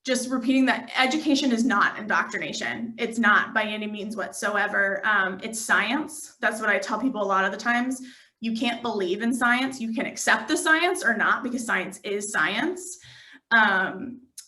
just repeating that education is not indoctrination. It's not by any means whatsoever. It's science. That's what I tell people a lot of the times. You can't believe in science. You can accept the science or not, because science is science.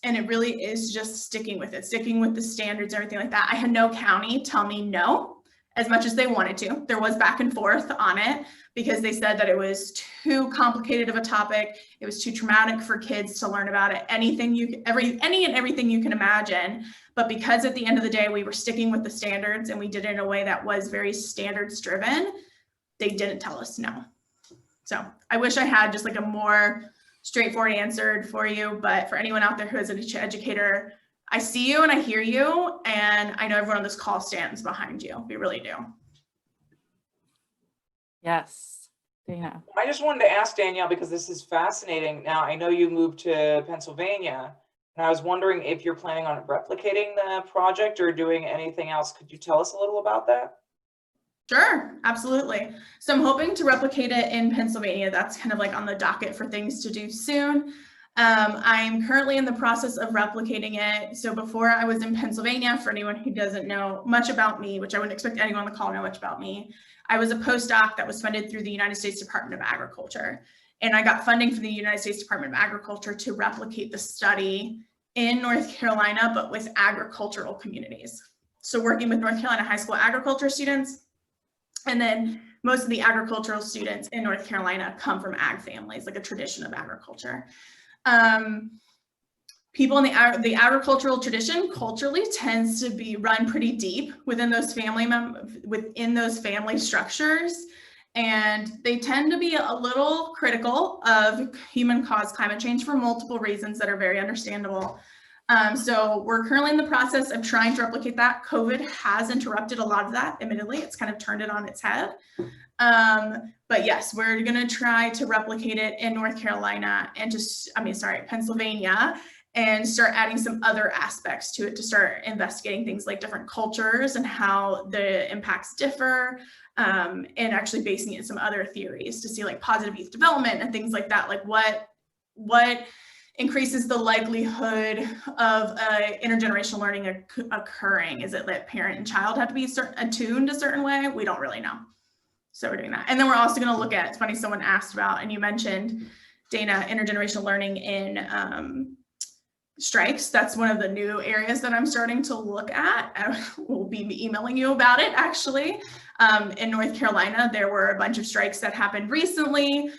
And it really is just sticking with it, sticking with the standards, everything like that. I had no county tell me no as much as they wanted to. There was back and forth on it because they said that it was too complicated of a topic. It was too traumatic for kids to learn about it. Any and everything you can imagine. But because at the end of the day, we were sticking with the standards and we did it in a way that was very standards driven, they didn't tell us no. So I wish I had just like a more straightforward answer for you, but for anyone out there who is an educator, I see you and I hear you, and I know everyone on this call stands behind you. We really do. Yes, Dana. I just wanted to ask Danielle, because this is fascinating. Now, I know you moved to Pennsylvania, and I was wondering if you're planning on replicating the project or doing anything else. Could you tell us a little about that? Sure, absolutely. So I'm hoping to replicate it in Pennsylvania. That's kind of like on the docket for things to do soon. I'm currently in the process of replicating it. So before I was in Pennsylvania, for anyone who doesn't know much about me, which I wouldn't expect anyone on the call to know much about me, I was a postdoc that was funded through the United States Department of Agriculture. And I got funding from the United States Department of Agriculture to replicate the study in North Carolina, but with agricultural communities. So working with North Carolina high school agriculture students, and then most of the agricultural students in North Carolina come from ag families, like a tradition of agriculture. People in the agricultural tradition culturally tends to be run pretty deep within those family structures, and they tend to be a little critical of human-caused climate change for multiple reasons that are very understandable. So we're currently in the process of trying to replicate that. COVID has interrupted a lot of that, admittedly. It's kind of turned it on its head. But yes, we're going to try to replicate it in North Carolina and Pennsylvania, and start adding some other aspects to it, to start investigating things like different cultures and how the impacts differ, and actually basing it in some other theories to see like positive youth development and things like that. Like what increases the likelihood of intergenerational learning occurring? Is it that parent and child have to be attuned a certain way? We don't really know. So we're doing that. And then we're also going to look at, it's funny, someone asked about, and you mentioned, Dana, intergenerational learning in strikes. That's one of the new areas that I'm starting to look at. I will be emailing you about it, actually. In North Carolina, there were a bunch of strikes that happened recently,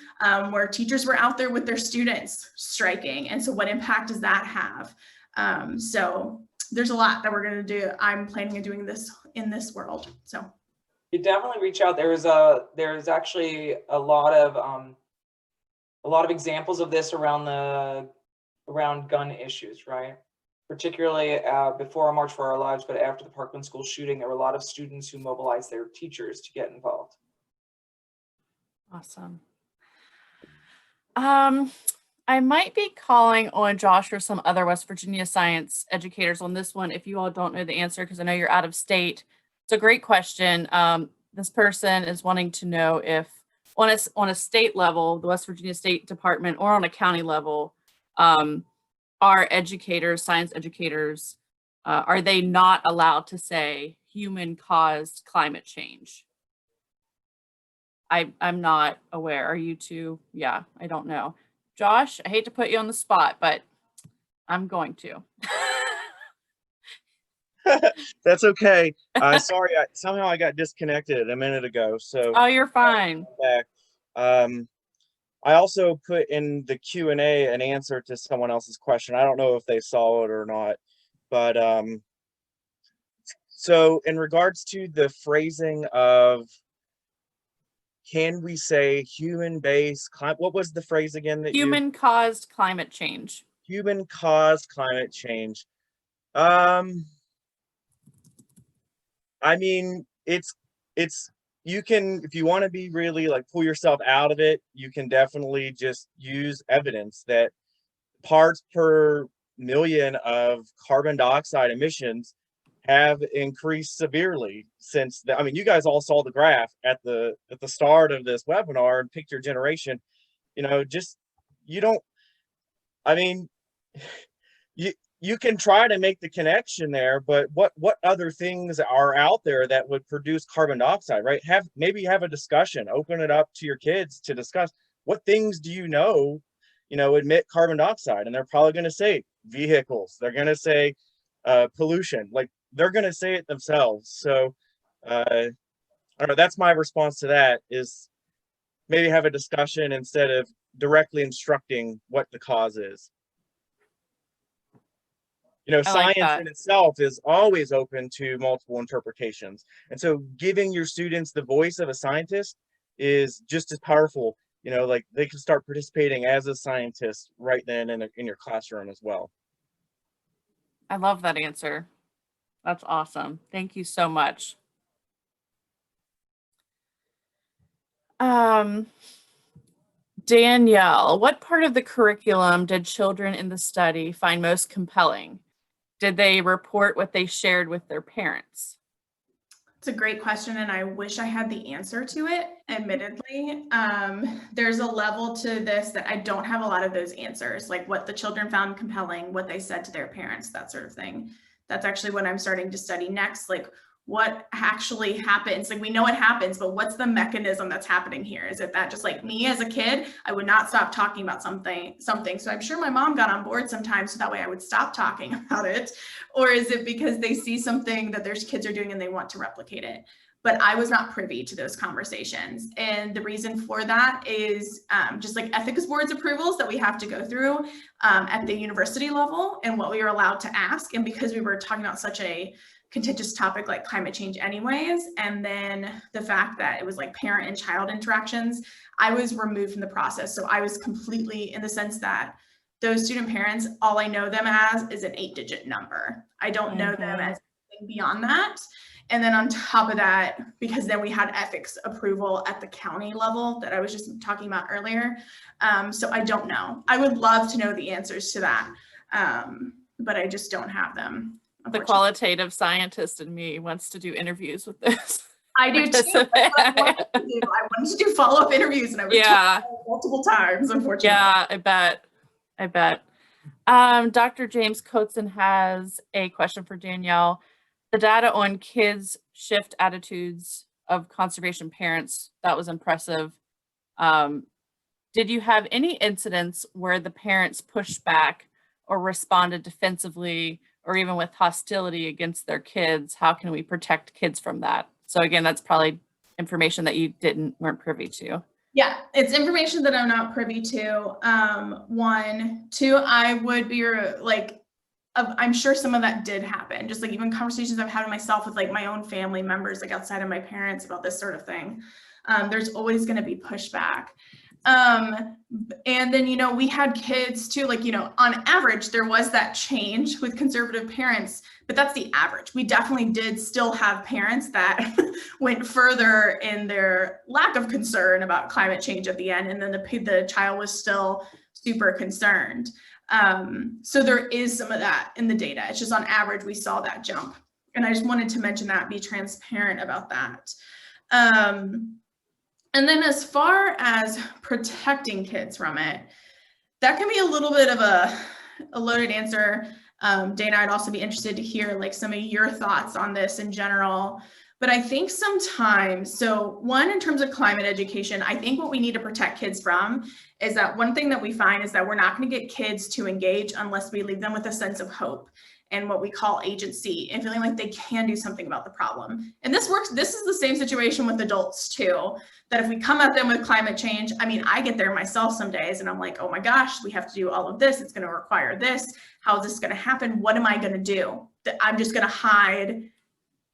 where teachers were out there with their students striking. And so what impact does that have? So there's a lot that we're going to do. I'm planning on doing this in this world. So You definitely reach out. There's actually a lot of examples of this around gun issues, right? Particularly before March for Our Lives, but after the Parkland school shooting, there were a lot of students who mobilized their teachers to get involved. Awesome. I might be calling on Josh or some other West Virginia science educators on this one if you all don't know the answer, because I know you're out of state. It's a great question. This person is wanting to know if on a state level, the West Virginia State Department, or on a county level, are educators, science educators, are they not allowed to say human-caused climate change? I'm not aware. Are you two? Yeah, I don't know. Josh, I hate to put you on the spot, but I'm going to. That's okay. Sorry, somehow I got disconnected a minute ago. So Oh, you're fine. back. I also put in the Q&A an answer to someone else's question. I don't know if they saw it or not, but so in regards to the phrasing of, can we say human-based climate? What was the phrase again that Human-caused climate change. Human-caused climate change. I mean, it's you can, if you want to be really like pull yourself out of it, you can definitely just use evidence that parts per million of carbon dioxide emissions have increased severely since I mean, you guys all saw the graph at the start of this webinar and picked your generation. You know, just you don't. I mean, you can try to make the connection there, but what other things are out there that would produce carbon dioxide, right? Maybe have a discussion, open it up to your kids to discuss what things do you know emit carbon dioxide, and they're probably going to say vehicles. They're going to say pollution. Like they're going to say it themselves. So I don't know. That's my response to that is maybe have a discussion instead of directly instructing what the cause is. You know, I like science that. in itself is always open to multiple interpretations. And so giving your students the voice of a scientist is just as powerful. You know, like they can start participating as a scientist right then in your classroom as well. I love that answer. That's awesome. Thank you so much. Danielle, what part of the curriculum did children in the study find most compelling? Did they report what they shared with their parents? It's a great question, and I wish I had the answer to it, admittedly. There's a level to this that I don't have a lot of those answers, like what the children found compelling, what they said to their parents, that sort of thing. That's actually what I'm starting to study next, like what actually happens. Like we know what happens, but what's the mechanism that's happening here? Is it that just like me as a kid, I would not stop talking about something. So I'm sure my mom got on board sometimes so that way I would stop talking about it. Or is it because they see something that their kids are doing and they want to replicate it? But I was not privy to those conversations. And the reason for that is just like ethics boards approvals that we have to go through at the university level and what we were allowed to ask. And because we were talking about such a contentious topic like climate change anyways, and then the fact that it was like parent and child interactions, I was removed from the process. So I was completely, in the sense that those student parents, all I know them as is an 8-digit number. I don't know them as anything beyond that. And then on top of that, because then we had ethics approval at the county level that I was just talking about earlier. So I don't know. I would love to know the answers to that, but I just don't have them. The qualitative scientist in me wants to do interviews with this. I do too. That's what I wanted to do follow-up interviews, and I was told multiple times, unfortunately. Yeah, I bet. Dr. James Coates has a question for Danielle. The data on kids' shift attitudes of conservation parents, that was impressive. Did you have any incidents where the parents pushed back or responded defensively or even with hostility against their kids? How can we protect kids from that? So again, that's probably information that you weren't privy to. Yeah, it's information that I'm not privy to. 1, 2, I would be like, I'm sure some of that did happen. Just like even conversations I've had with myself with like my own family members, like outside of my parents about this sort of thing. There's always going to be pushback. And then, you know, we had kids too, like, you know, on average, there was that change with conservative parents, but that's the average. We definitely did still have parents that went further in their lack of concern about climate change at the end. And then the child was still super concerned. So there is some of that in the data. It's just on average, we saw that jump. And I just wanted to mention that, be transparent about that. And then as far as protecting kids from it, that can be a little bit of a loaded answer. Dana, I'd also be interested to hear like some of your thoughts on this in general. But I think sometimes, so one, in terms of climate education, I think what we need to protect kids from is that one thing that we find is that we're not going to get kids to engage unless we leave them with a sense of hope and what we call agency and feeling like they can do something about the problem. And this works. This is the same situation with adults too, that if we come at them with climate change, I mean, I get there myself some days and I'm like, oh my gosh, we have to do all of this. It's going to require this. How is this going to happen? What am I going to do? That I'm just going to hide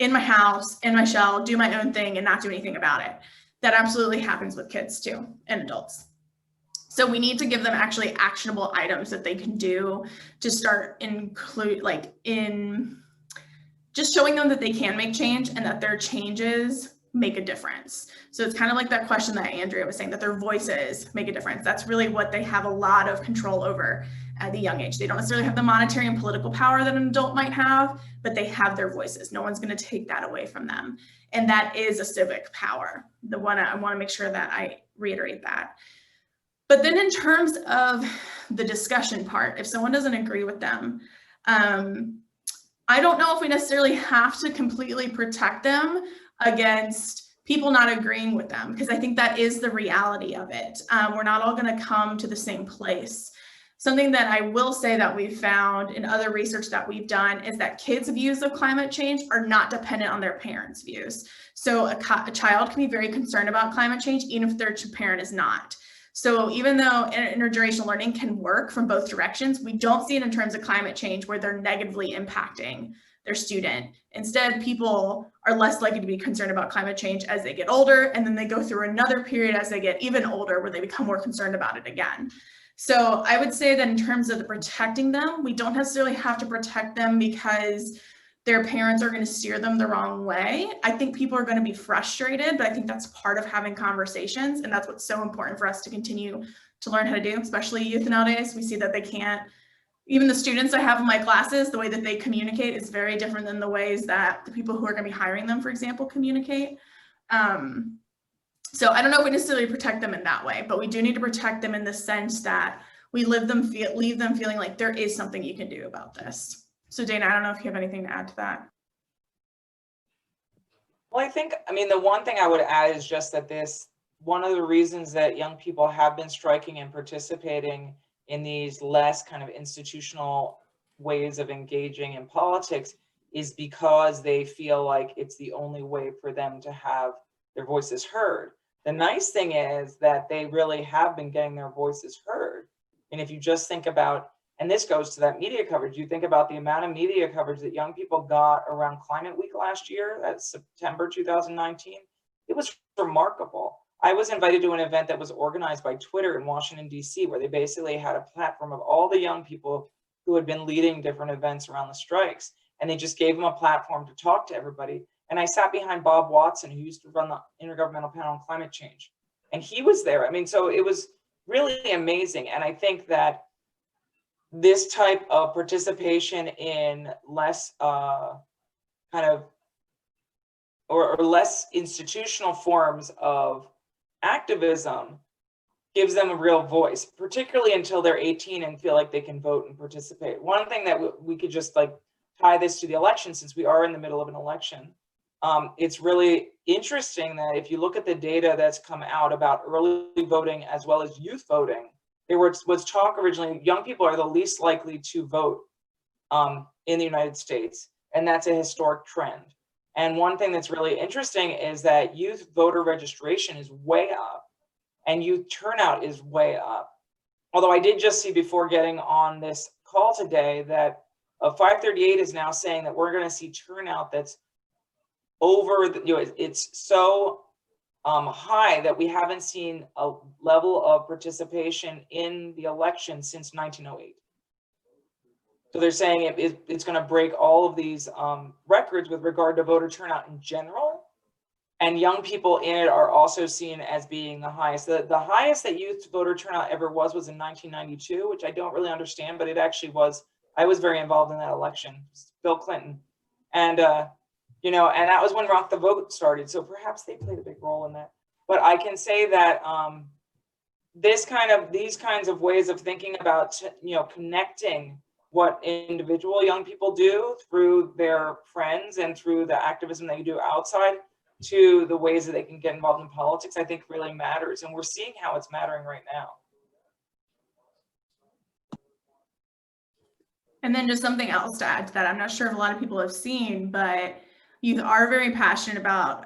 in my house, in my shell, do my own thing and not do anything about it. That absolutely happens with kids too and adults. So we need to give them actually actionable items that they can do to start just showing them that they can make change and that their changes make a difference. So it's kind of like that question that Andrea was saying, that their voices make a difference. That's really what they have a lot of control over at the young age. They don't necessarily have the monetary and political power that an adult might have, but they have their voices. No one's going to take that away from them. And that is a civic power. I want to make sure that I reiterate that. But then in terms of the discussion part, if someone doesn't agree with them, I don't know if we necessarily have to completely protect them against people not agreeing with them, because I think that is the reality of it. We're not all going to come to the same place. Something that I will say that we've found in other research that we've done is that kids' views of climate change are not dependent on their parents' views. So a child can be very concerned about climate change, even if their parent is not. So even though intergenerational learning can work from both directions, we don't see it in terms of climate change where they're negatively impacting their student. Instead, people are less likely to be concerned about climate change as they get older, and then they go through another period as they get even older where they become more concerned about it again. So I would say that in terms of protecting them, we don't necessarily have to protect them because their parents are going to steer them the wrong way. I think people are going to be frustrated, but I think that's part of having conversations, and that's what's so important for us to continue to learn how to do, especially youth nowadays. We see that they can't, even the students I have in my classes, the way that they communicate is very different than the ways that the people who are going to be hiring them, for example, communicate. So I don't know if we necessarily protect them in that way, but we do need to protect them in the sense that we leave them feeling like there is something you can do about this. So Dana, I don't know if you have anything to add to that. Well, I mean, the one thing I would add is just that one of the reasons that young people have been striking and participating in these less kind of institutional ways of engaging in politics is because they feel like it's the only way for them to have their voices heard. The nice thing is that they really have been getting their voices heard. And if you just think about, and this goes to that media coverage, you think about the amount of media coverage that young people got around Climate Week last year, that's September 2019, it was remarkable. I was invited to an event that was organized by Twitter in Washington, D.C., where they basically had a platform of all the young people who had been leading different events around the strikes. And they just gave them a platform to talk to everybody. And I sat behind Bob Watson, who used to run the Intergovernmental Panel on Climate Change. And he was there. I mean, so it was really amazing. And I think that this type of participation in less or less institutional forms of activism gives them a real voice, particularly until they're 18 and feel like they can vote and participate. One thing that we could just like tie this to the election, since we are in the middle of an election, it's really interesting that if you look at the data that's come out about early voting as well as youth voting, there was talk originally, young people are the least likely to vote in the United States, and that's a historic trend. And one thing that's really interesting is that youth voter registration is way up and youth turnout is way up. Although I did just see before getting on this call today that 538 is now saying that we're going to see turnout that's over, it's so high that we haven't seen a level of participation in the election since 1908. So they're saying it's going to break all of these records with regard to voter turnout in general. And young people in it are also seen as being the highest. The highest that youth voter turnout ever was in 1992, which I don't really understand, but it actually was. I was very involved in that election, Bill Clinton. And, and that was when Rock the Vote started. So perhaps they played a big role in that. But I can say that these kinds of ways of thinking about, connecting what individual young people do through their friends and through the activism they do outside to the ways that they can get involved in politics, I think really matters. And we're seeing how it's mattering right now. And then just something else to add to that, I'm not sure if a lot of people have seen, but youth are very passionate about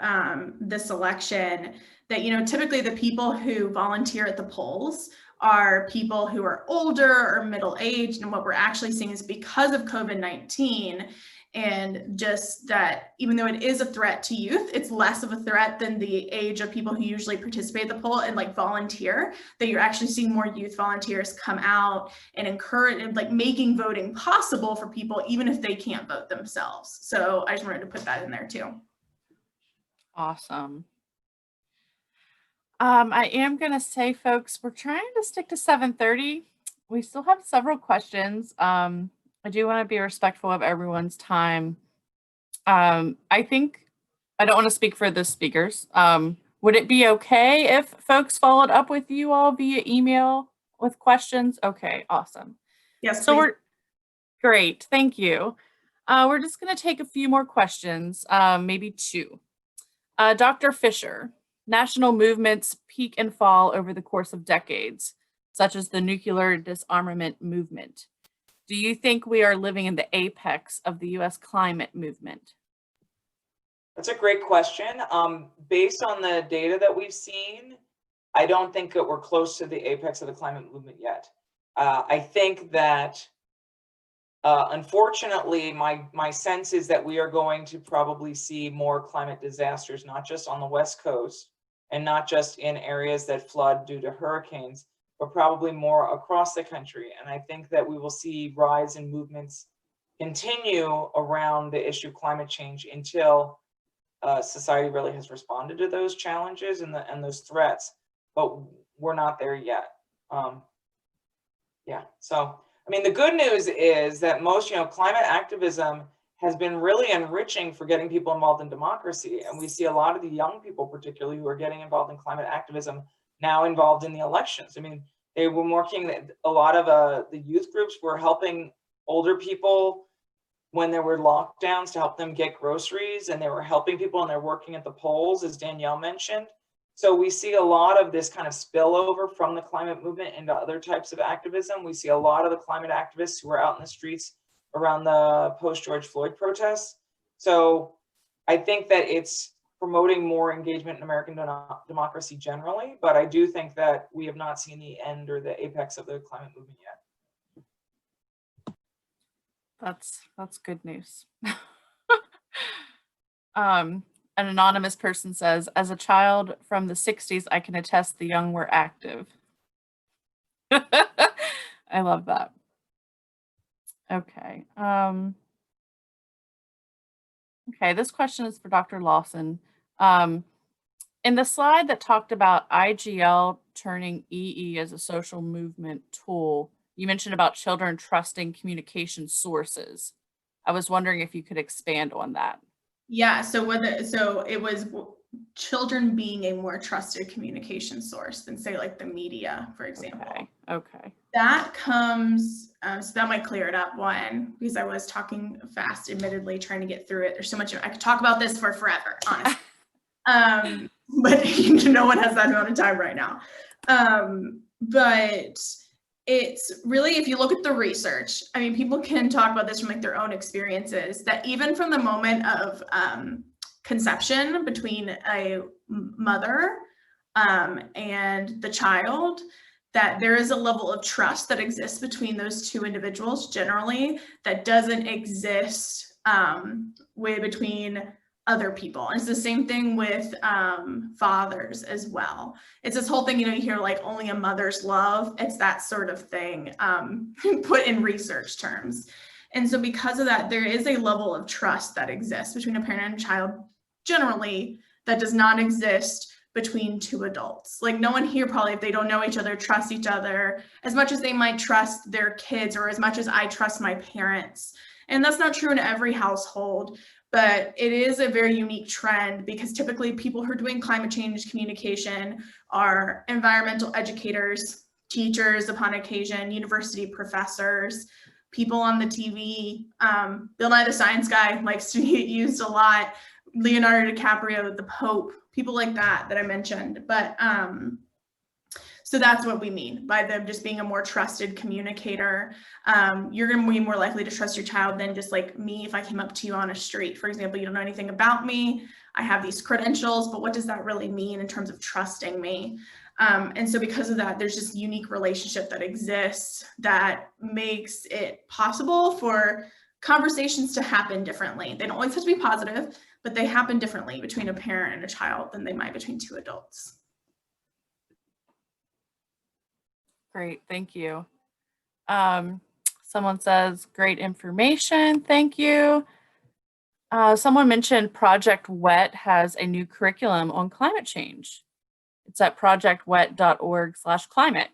this election, that, typically the people who volunteer at the polls are people who are older or middle-aged. And what we're actually seeing is because of COVID-19 And just that even though it is a threat to youth, it's less of a threat than the age of people who usually participate in the poll and like volunteer, that you're actually seeing more youth volunteers come out and encourage and like making voting possible for people, even if they can't vote themselves. So I just wanted to put that in there too. Awesome. I am going to say, folks, we're trying to stick to 7:30. We still have several questions. I do want to be respectful of everyone's time. I think, I don't want to speak for the speakers. Would it be okay if folks followed up with you all via email with questions? Okay, awesome. Yes, So please. we're great. Thank you. We're just going to take a few more questions, maybe two. Dr. Fisher, national movements peak and fall over the course of decades, such as the nuclear disarmament movement. Do you think we are living in the apex of the U.S. climate movement? That's a great question. Based on the data that we've seen, I don't think that we're close to the apex of the climate movement yet. I think that, unfortunately, my sense is that we are going to probably see more climate disasters, not just on the West Coast and not just in areas that flood due to hurricanes, but probably more across the country. And I think that we will see rise in movements continue around the issue of climate change until society really has responded to those challenges and those threats, but we're not there yet. Yeah, so, I mean, the good news is that most, climate activism has been really enriching for getting people involved in democracy. And we see a lot of the young people, particularly, who are getting involved in climate activism now involved in the elections. I mean, they were working, a lot of the youth groups were helping older people when there were lockdowns to help them get groceries, and they were helping people and they're working at the polls, as Danielle mentioned. So we see a lot of this kind of spillover from the climate movement into other types of activism. We see a lot of the climate activists who are out in the streets around the post-George Floyd protests. So I think that it's promoting more engagement in American democracy generally, but I do think that we have not seen the end or the apex of the climate movement yet. That's good news. An anonymous person says, as a child from the 60s, I can attest the young were active. I love that. Okay. Okay, this question is for Dr. Lawson. In the slide that talked about IGL turning EE as a social movement tool, you mentioned about children trusting communication sources. I was wondering if you could expand on that. Yeah, so it was children being a more trusted communication source than, say, like the media, for example. Okay. That comes, so that might clear it up, one, because I was talking fast, admittedly, trying to get through it. There's so much, I could talk about this for forever, honestly. But no one has that amount of time right now. But it's really, if you look at the research, I mean, people can talk about this from like their own experiences, that even from the moment of conception between a mother and the child, that there is a level of trust that exists between those two individuals generally that doesn't exist between other people. And it's the same thing with fathers as well. It's this whole thing, you hear like only a mother's love. It's that sort of thing put in research terms. And so because of that, there is a level of trust that exists between a parent and a child generally that does not exist between two adults. Like no one here probably, if they don't know each other, trust each other as much as they might trust their kids or as much as I trust my parents. And that's not true in every household. But it is a very unique trend because typically people who are doing climate change communication are environmental educators, teachers upon occasion, university professors, people on the TV. Bill Nye the Science Guy likes to get used a lot. Leonardo DiCaprio, the Pope, people like that I mentioned. But so that's what we mean by them just being a more trusted communicator. You're going to be more likely to trust your child than just like me if I came up to you on a street. For example, you don't know anything about me. I have these credentials, but what does that really mean in terms of trusting me? And so because of that, there's just a unique relationship that exists that makes it possible for conversations to happen differently. They don't always have to be positive, but they happen differently between a parent and a child than they might between two adults. Great, thank you. Someone says, great information, thank you. Someone mentioned Project WET has a new curriculum on climate change. It's at projectwet.org/climate.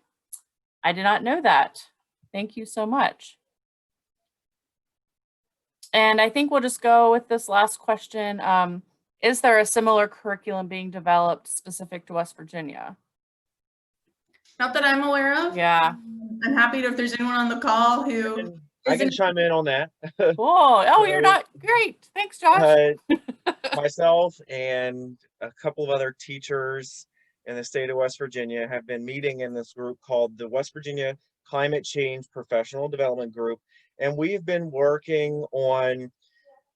I did not know that. Thank you so much. And I think we'll just go with this last question. Is there a similar curriculum being developed specific to West Virginia? Not that I'm aware of. Yeah. I'm happy if there's anyone on the call who I can isn't. chime in on that. Cool. Oh, you're not great. Thanks, Josh. Myself and a couple of other teachers in the state of West Virginia have been meeting in this group called the West Virginia Climate Change Professional Development Group. And we've been working on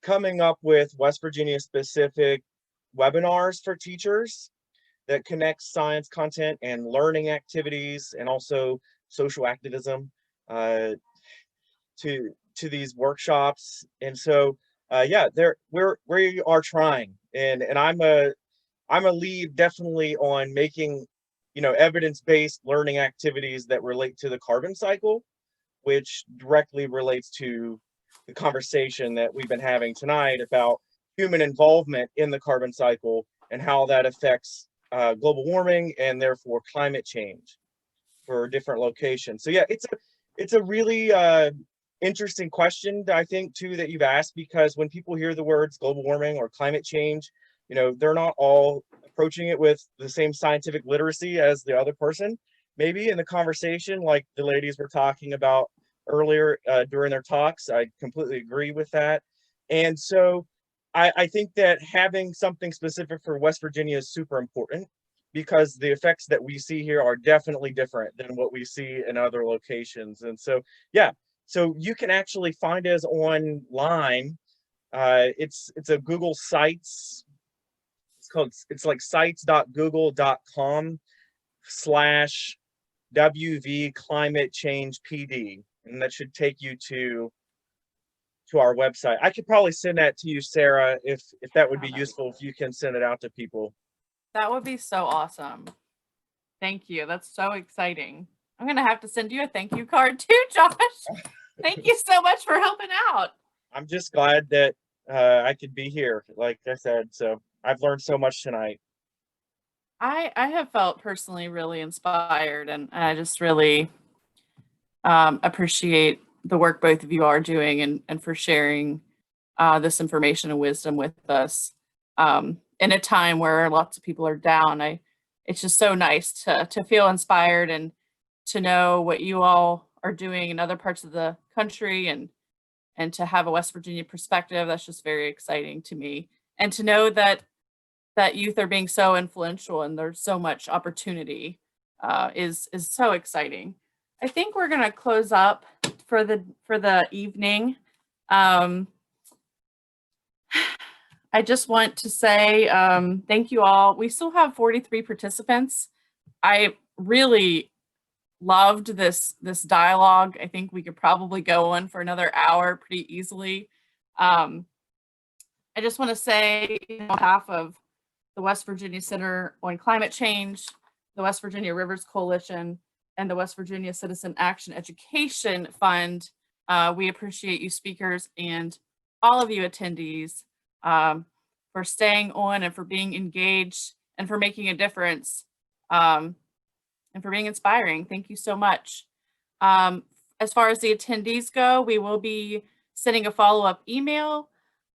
coming up with West Virginia specific webinars for teachers that connect science content and learning activities and also social activism to these workshops. And so yeah, we are trying, and I'm a lead definitely on making, you know, evidence-based learning activities that relate to the carbon cycle, which directly relates to the conversation that we've been having tonight about human involvement in the carbon cycle and how that affects global warming and therefore climate change for different locations. So yeah, it's a really interesting question, I think, too, that you've asked, because when people hear the words global warming or climate change, you know, they're not all approaching it with the same scientific literacy as the other person, maybe in the conversation, like the ladies were talking about earlier during their talks. I completely agree with that. And so I think that having something specific for West Virginia is super important, because the effects that we see here are definitely different than what we see in other locations. And so, yeah, so you can actually find us online. It's a Google Sites. It's like sites.google.com/WV climate change PD. And that should take you to our website. I could probably send that to you, Sarah, if that would be useful, if you can send it out to people. That would be so awesome. Thank you. That's so exciting. I'm going to have to send you a thank you card too, Josh. Thank you so much for helping out. I'm just glad that I could be here, like I said. So I've learned so much tonight. I have felt personally really inspired, and I just really appreciate the work both of you are doing and for sharing this information and wisdom with us. In a time where lots of people are down, it's just so nice to feel inspired and to know what you all are doing in other parts of the country, and to have a West Virginia perspective. That's just very exciting to me. And to know that youth are being so influential and there's so much opportunity is so exciting. I think we're gonna close up for the evening. I just want to say thank you all. We still have 43 participants. I really loved this dialogue. I think we could probably go on for another hour pretty easily. I just want to say, on behalf of the West Virginia Center on Climate Change, the West Virginia Rivers Coalition, and the West Virginia Citizen Action Education Fund, we appreciate you speakers and all of you attendees for staying on and for being engaged and for making a difference and for being inspiring. Thank you so much. As far as the attendees go, we will be sending a follow-up email.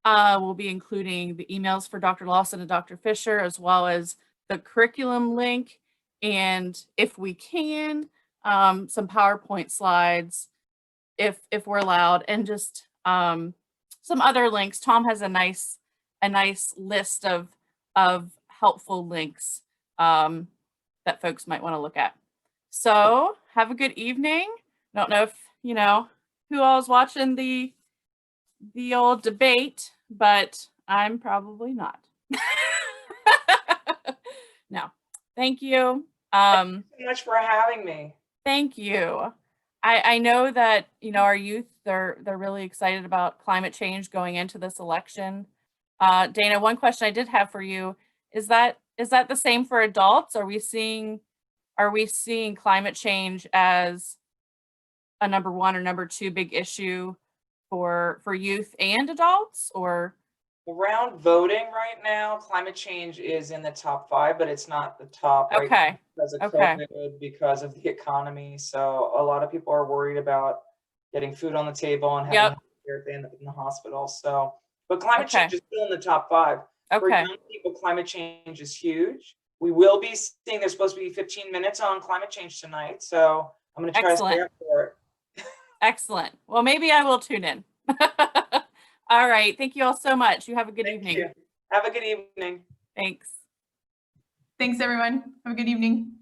We'll be including the emails for Dr. Lawson and Dr. Fisher, as well as the curriculum link, and if we can, some PowerPoint slides, if we're allowed, and just some other links. Tom has a nice list of helpful links that folks might want to look at. So have a good evening. I don't know if you know who all is watching the old debate, but I'm probably not. No, thank you. Thank you so much for having me. Thank you. I know that, you know, our youth, they're really excited about climate change going into this election. Dana, one question I did have for you, is that the same for adults? Are we seeing climate change as a number one or number two big issue for youth and adults, or? Around voting right now, climate change is in the top 5, but it's not the top right now Okay, because of okay. COVID, because of the economy. So a lot of people are worried about getting food on the table and having Yep. health care if they end up in the hospital. So, but climate change Okay. is still in the top 5. For Okay, young people, climate change is huge. We will be seeing, there's supposed to be 15 minutes on climate change tonight. So I'm going to try to stay Excellent. up for it. excellent. Well, maybe I will tune in. All right. Thank you all so much. You have a good Thank evening. you. Have a good evening. Thanks. Thanks, everyone. Have a good evening.